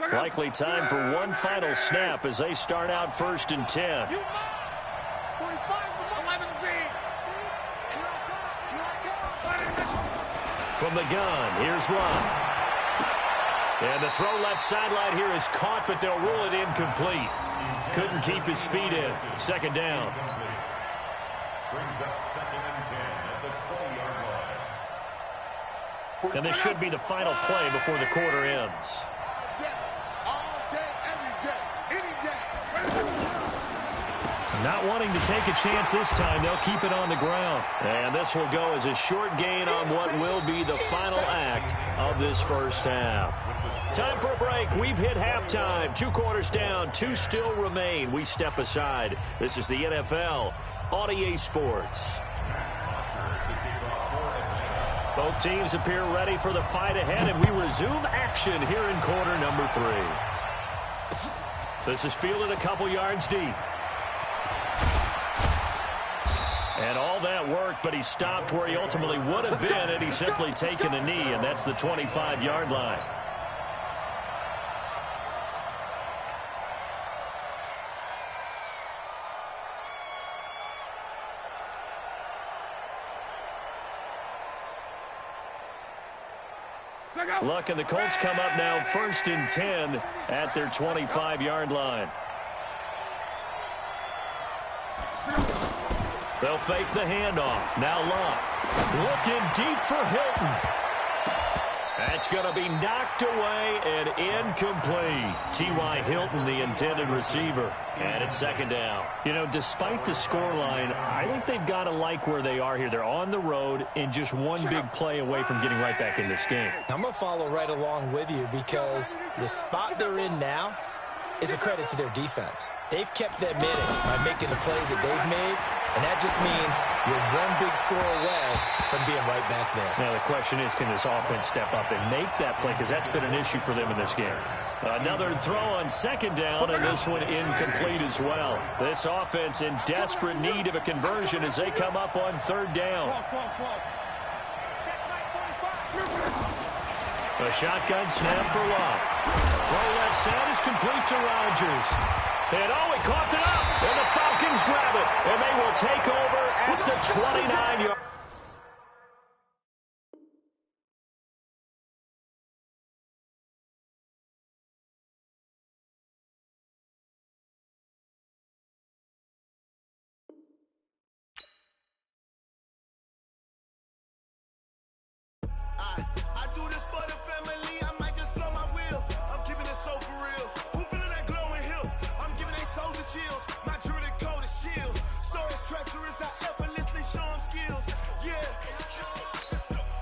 line. Likely time for one final snap as they start out 1st and 10. From the gun, here's Love. And the throw left sideline here is caught, but they'll rule it incomplete. Couldn't keep his feet in. 2nd down. Brings up 2nd and 10 at the 20-yard line. And this should be the final play before the quarter ends. Not wanting to take a chance this time, they'll keep it on the ground. And this will go as a short gain on what will be the final act of this first half. Time for a break. We've hit halftime. 2 quarters down, 2 still remain. We step aside. This is the NFL on EA Sports. Both teams appear ready for the fight ahead, and we resume action here in quarter number 3. This is fielded a couple yards deep. And all that worked, but he stopped where he ultimately would have been had he simply taken a knee, and that's the 25-yard line. Luck and the Colts come up now 1st and 10 at their 25-yard line. They'll fake the handoff. Now Luck looking deep for Hilton. That's going to be knocked away and incomplete. T.Y. Hilton, the intended receiver. And it's 2nd down. You know, despite the scoreline, I think they've got to like where they are here. They're on the road and just one big play away from getting right back in this game. I'm going to follow right along with you because the spot they're in now is a credit to their defense. They've kept them in it by making the plays that they've made, and that just means you're one big score away from being right back there. Now, the question is, can this offense step up and make that play? Because that's been an issue for them in this game. Another throw on 2nd down, and this one incomplete as well. This offense in desperate need of a conversion as they come up on 3rd down. A shotgun snap for Love. Throw left side is complete to Rodgers. And he coughed it up. And the Falcons grab it. And they will take over at the 29-yard. I do this for the family. I might just blow my wheel. I'm keeping it so for real. Who feeling that glowing hill? I'm giving they soldier chills. My jewelry code is chill. Stories treacherous. I effortlessly show them skills. Yeah.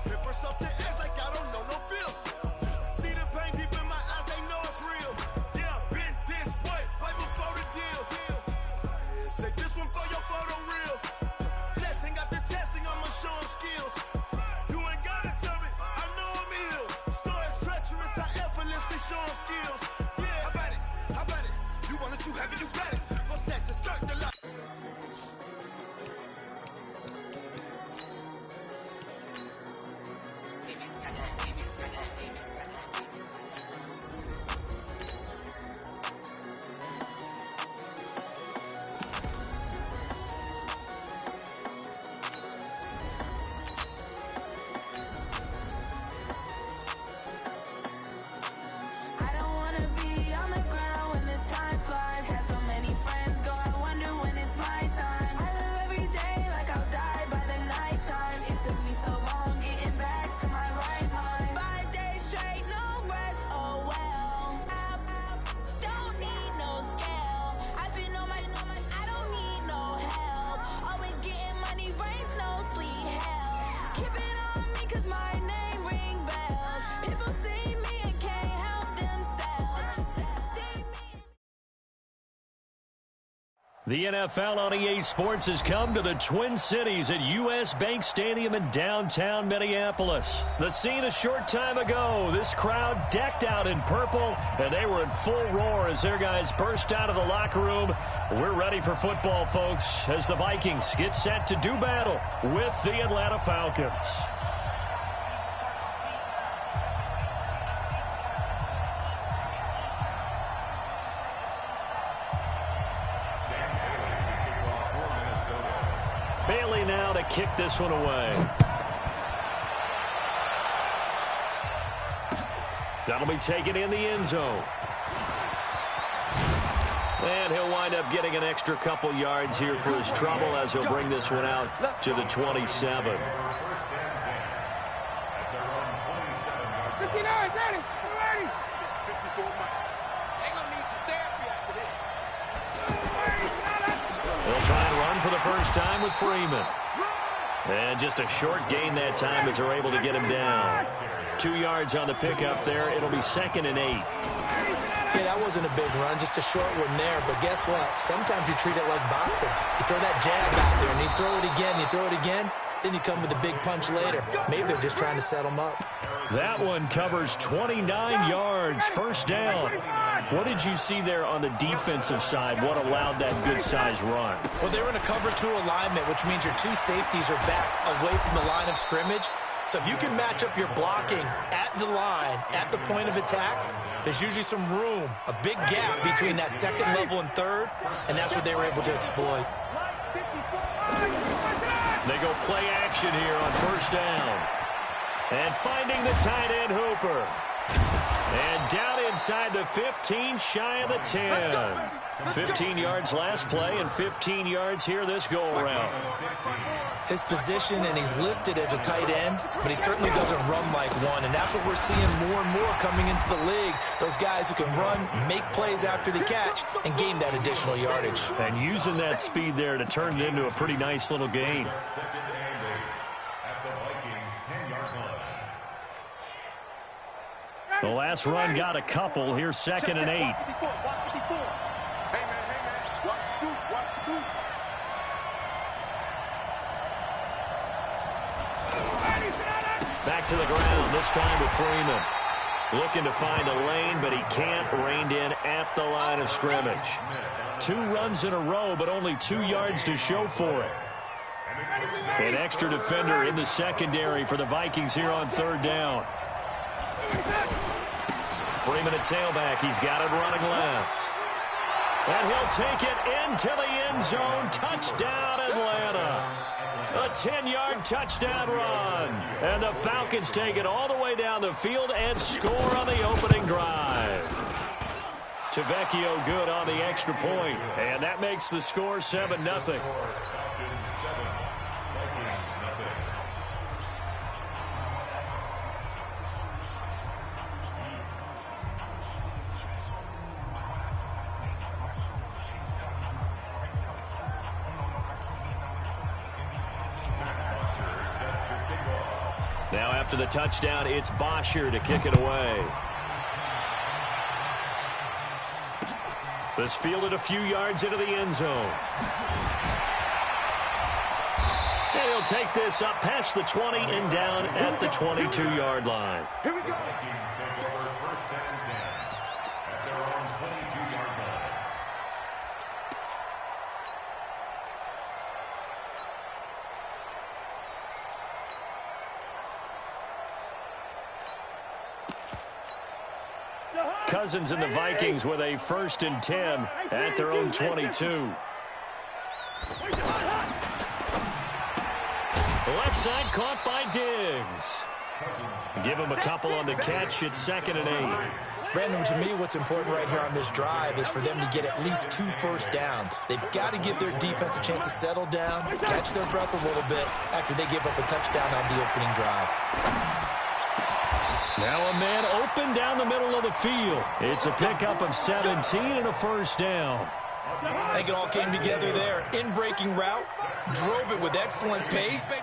Paper stuff the edge like I don't know no bill. See the pain deep in my eyes. They know it's real. Yeah, been this way before the deal. Say this one for your photo real. Blessing after testing. I'ma show them skills. Show them skills. Yeah, how about it? You want it, you have it, you got it. Go snatch the skirt, the lot. The NFL on EA Sports has come to the Twin Cities at U.S. Bank Stadium in downtown Minneapolis. The scene a short time ago, this crowd decked out in purple, and they were in full roar as their guys burst out of the locker room. We're ready for football, folks, as the Vikings get set to do battle with the Atlanta Falcons. Bailey now to kick this one away. That'll be taken in the end zone. And he'll wind up getting an extra couple yards here for his trouble as he'll bring this one out to the 27. 59, ready, 54 miles. They're going to need some therapy after this. They'll try and run for the first time with Freeman. And just a short gain that time as they're able to get him down. 2 yards on the pickup there. It'll be 2nd and 8. Yeah, that wasn't a big run, just a short one there. But guess what? Sometimes you treat it like boxing. You throw that jab out there, and you throw it again, you throw it again, then you come with a big punch later. Maybe they're just trying to set him up. That one covers 29 yards, first down. What did you see there on the defensive side? What allowed that good-sized run? Well, they were in a cover 2 alignment, which means your 2 safeties are back away from the line of scrimmage. So if you can match up your blocking at the line, at the point of attack, there's usually some room, a big gap between that second level and third, and that's what they were able to exploit. They go play action here on first down. And finding the tight end Hooper. And down inside the 15, shy of the 10. 15 yards last play and 15 yards here this go-around. His position, and he's listed as a tight end, but he certainly doesn't run like one, and that's what we're seeing more and more coming into the league. Those guys who can run, make plays after the catch, and gain that additional yardage. And using that speed there to turn it into a pretty nice little gain. The last run got a couple. Here's 2nd and 8. Back to the ground, this time with Freeman. Looking to find a lane, but he can't. Reined in at the line of scrimmage. 2 runs in a row, but only 2 yards to show for it. An extra defender in the secondary for the Vikings here on 3rd down. Freeman at tailback. He's got it running left. And he'll take it into the end zone. Touchdown, Atlanta. A 10-yard touchdown run. And the Falcons take it all the way down the field and score on the opening drive. Tavecchio good on the extra point. And that makes the score 7-0. Now after the touchdown, it's Bosher to kick it away. This fielded a few yards into the end zone. And he'll take this up past the 20 and down at the 22-yard line. Here we go. Cousins and the Vikings with a 1st and 10 at their own 22. Left side caught by Diggs. Give him a couple on the catch. It's 2nd and 8. Brandon, to me, what's important right here on this drive is for them to get at least 2 first downs. They've got to give their defense a chance to settle down, catch their breath a little bit after they give up a touchdown on the opening drive. Now a man open down the middle of the field. It's a pickup of 17 and a first down. I think it all came together there. In-breaking route, drove it with excellent pace.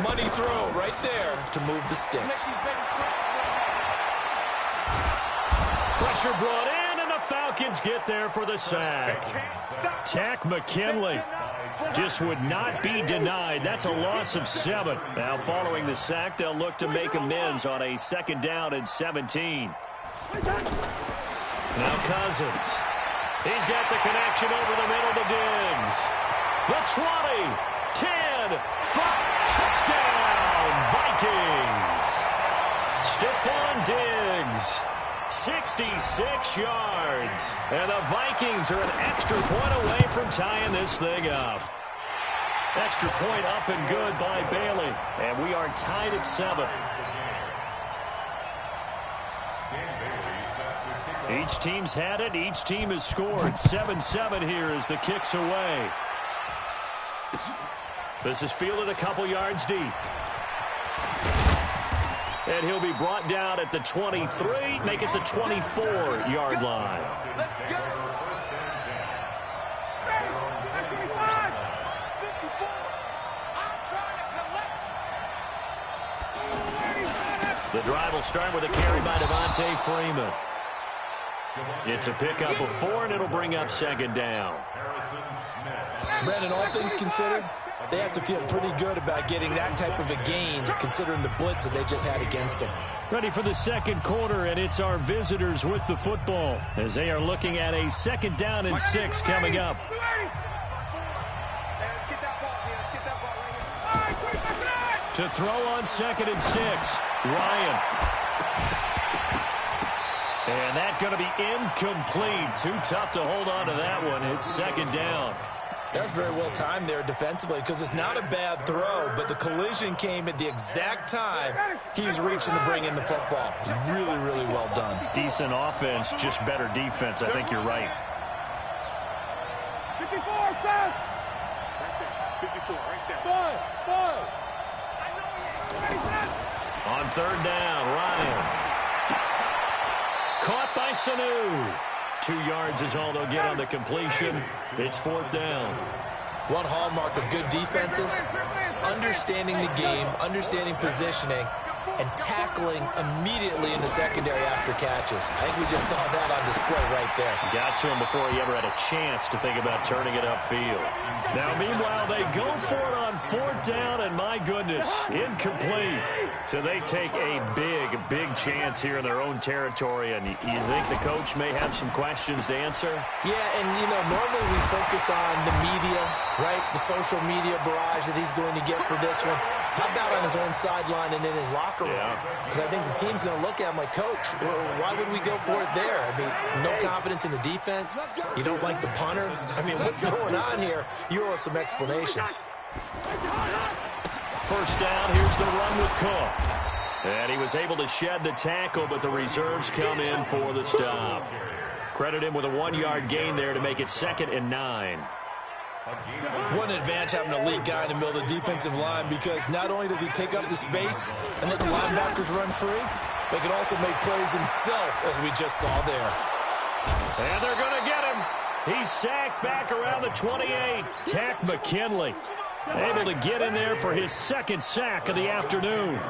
Money throw right there to move the sticks. Pressure brought in, and the Falcons Falcons get there for the sack. Tack McKinley just would not be denied. That's a loss of 7. Now following the sack, they'll look to make amends on a 2nd down and 17. Now Cousins. He's got the connection over the middle to Diggs. The 20, 10, 5, touchdown, Vikings. Stephon Diggs, 66 yards. And the Vikings are an extra point away from tying this thing up. Extra point up and good by Bailey. And we are tied at 7. Each team's had it. Each team has scored. 7-7 here as the kick's away. This is fielded a couple yards deep. And he'll be brought down at the 23, make it the 24-yard line. Let's go. The drive will start with a carry by Devontae Freeman. It's a pickup of 4, and it'll bring up 2nd down. Brandon, all things considered, they have to feel pretty good about getting that type of a gain, considering the blitz that they just had against them. Ready for the 2nd quarter, and it's our visitors with the football as they are looking at a 2nd down and 6 coming up. To throw on 2nd and 6, Ryan. And that's going to be incomplete. Too tough to hold on to that one. It's 2nd down. That's very well timed there defensively because it's not a bad throw, but the collision came at the exact time he was reaching to bring in the football. Really, really well done. Decent offense, just better defense. I think you're right. 54, Seth. 54, right there. Five. On 3rd down, Ryan. Caught by Sanu. 2 yards is all they'll get on the completion. It's 4th down. One hallmark of good defenses is understanding the game, understanding positioning, and tackling immediately in the secondary after catches. I think we just saw that on display right there. Got to him before he ever had a chance to think about turning it upfield. Now, meanwhile, they go for it on 4th down, and my goodness, incomplete. So they take a big chance here in their own territory, and you think the coach may have some questions to answer? Yeah, and, you know, normally we focus on the media, right, the social media barrage that he's going to get for this one. How about on his own sideline and in his locker room? Because I think the team's going to look at him like, Coach, why would we go for it there? I mean, no confidence in the defense. You don't like the punter. I mean, what's going on here? You owe us some explanations. 1st down, here's the run with Cook. And he was able to shed the tackle, but the reserves come in for the stop. Credit him with a 1-yard gain there to make it 2nd and 9. What an advantage having a lead guy in the middle of the defensive line, because not only does he take up the space and let the linebackers run free, but he can also make plays himself, as we just saw there. And they're going to get him. He's sacked back around the 28. Tack McKinley able to get in there for his 2nd sack of the afternoon.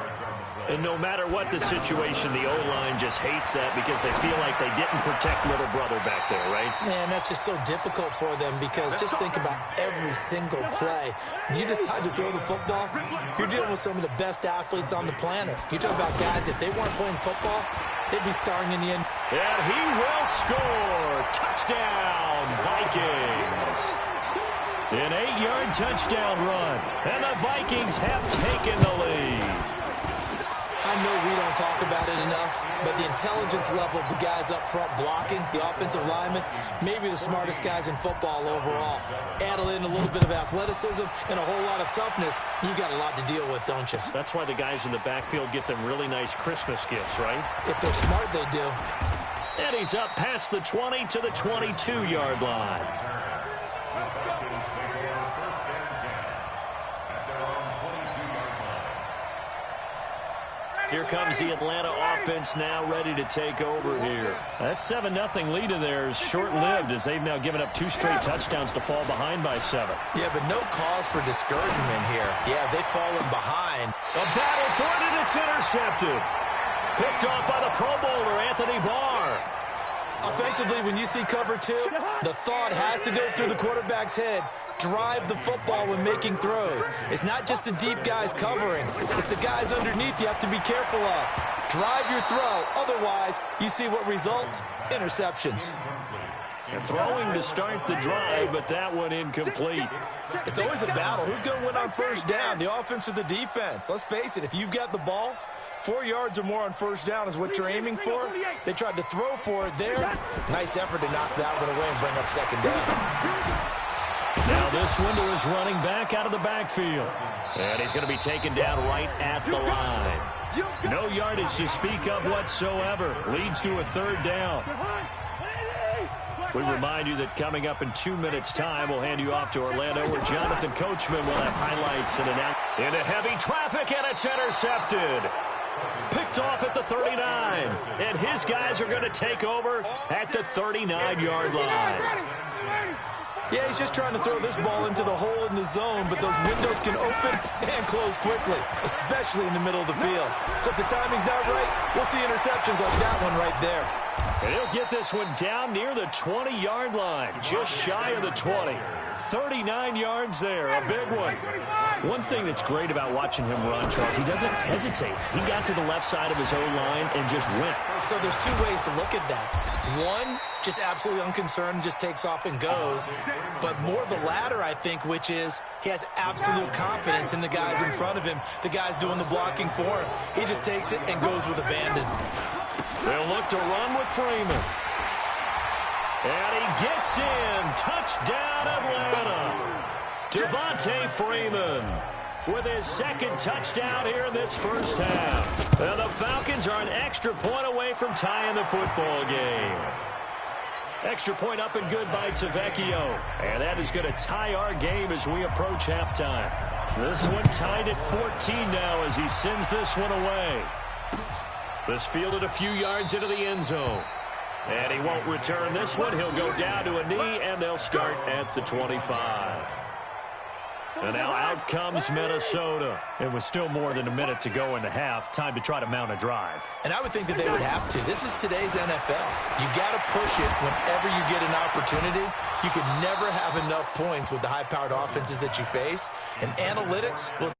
And no matter what the situation, the O-line just hates that because they feel like they didn't protect little brother back there, right? Man, that's just so difficult for them because just think about every single play. When you decide to throw the football, you're dealing with some of the best athletes on the planet. You talk about guys, if they weren't playing football, they'd be starring in the end. And he will score. Touchdown, Vikings. An 8-yard touchdown run. And the Vikings have taken the lead. I know we don't talk about it enough, but the intelligence level of the guys up front blocking, the offensive linemen, maybe the smartest guys in football overall. Add in a little bit of athleticism and a whole lot of toughness, you got a lot to deal with, don't you? That's why the guys in the backfield get them really nice Christmas gifts, right? If they're smart, they do. And he's up past the 20 to the 22-yard line. Here comes the Atlanta offense now ready to take over here. That 7-0 lead of theirs short-lived as they've now given up 2 straight touchdowns to fall behind by 7. Yeah, but no cause for discouragement here. Yeah, they've fallen behind. A battle for it, and it's intercepted. Picked off by the Pro Bowler, Anthony Barr. Offensively, Offensively, when you see cover 2, the thought has to go through the quarterback's head. Drive the football when making throws. It's not just the deep guys covering. It's the guys underneath you have to be careful of. Drive your throw. Otherwise, you see what results? Interceptions. And throwing to start the drive, but that one incomplete. It's always a battle. Who's going to win on first down, the offense or the defense? Let's face it, if you've got the ball, 4 yards or more on first down is what you're aiming for. They tried to throw for it there. Nice effort to knock that one away and bring up second down. Now this window is running back out of the backfield. And he's going to be taken down right at the line. No yardage to speak of whatsoever. Leads to a third down. We remind you that coming up in 2 minutes' time, we'll hand you off to Orlando, where Jonathan Coachman will have highlights and announcements. Into heavy traffic, and it's intercepted. Picked off at the 39. And his guys are going to take over at the 39-yard line. Yeah, he's just trying to throw this ball into the hole in the zone, but those windows can open and close quickly, especially in the middle of the field. So if the timing's not right, we'll see interceptions like that one right there. And he'll get this one down near the 20-yard line, just shy of the 20. 39 yards there, a big one. One thing that's great about watching him run, Charles, he doesn't hesitate. He got to the left side of his O-line and just went. So there's two ways to look at that. One, just absolutely unconcerned, just takes off and goes. But more the latter, I think, which is he has absolute confidence in the guys in front of him, the guys doing the blocking for him. He just takes it and goes with abandon. They'll look to run with Freeman. And he gets in. Touchdown, Atlanta. Devontae Freeman with his second touchdown here in this first half. And the Falcons are an extra point away from tying the football game. Extra point up and good by Tavecchio. And that is going to tie our game as we approach halftime. This one tied at 14 now as he sends this one away. This fielded a few yards into the end zone. And he won't return this one. He'll go down to a knee, and they'll start at the 25. And now out comes Minnesota. And with still more than a minute to go in the half, time to try to mount a drive. And I would think that they would have to. This is today's NFL. You got to push it whenever you get an opportunity. You can never have enough points with the high-powered offenses that you face. And analytics will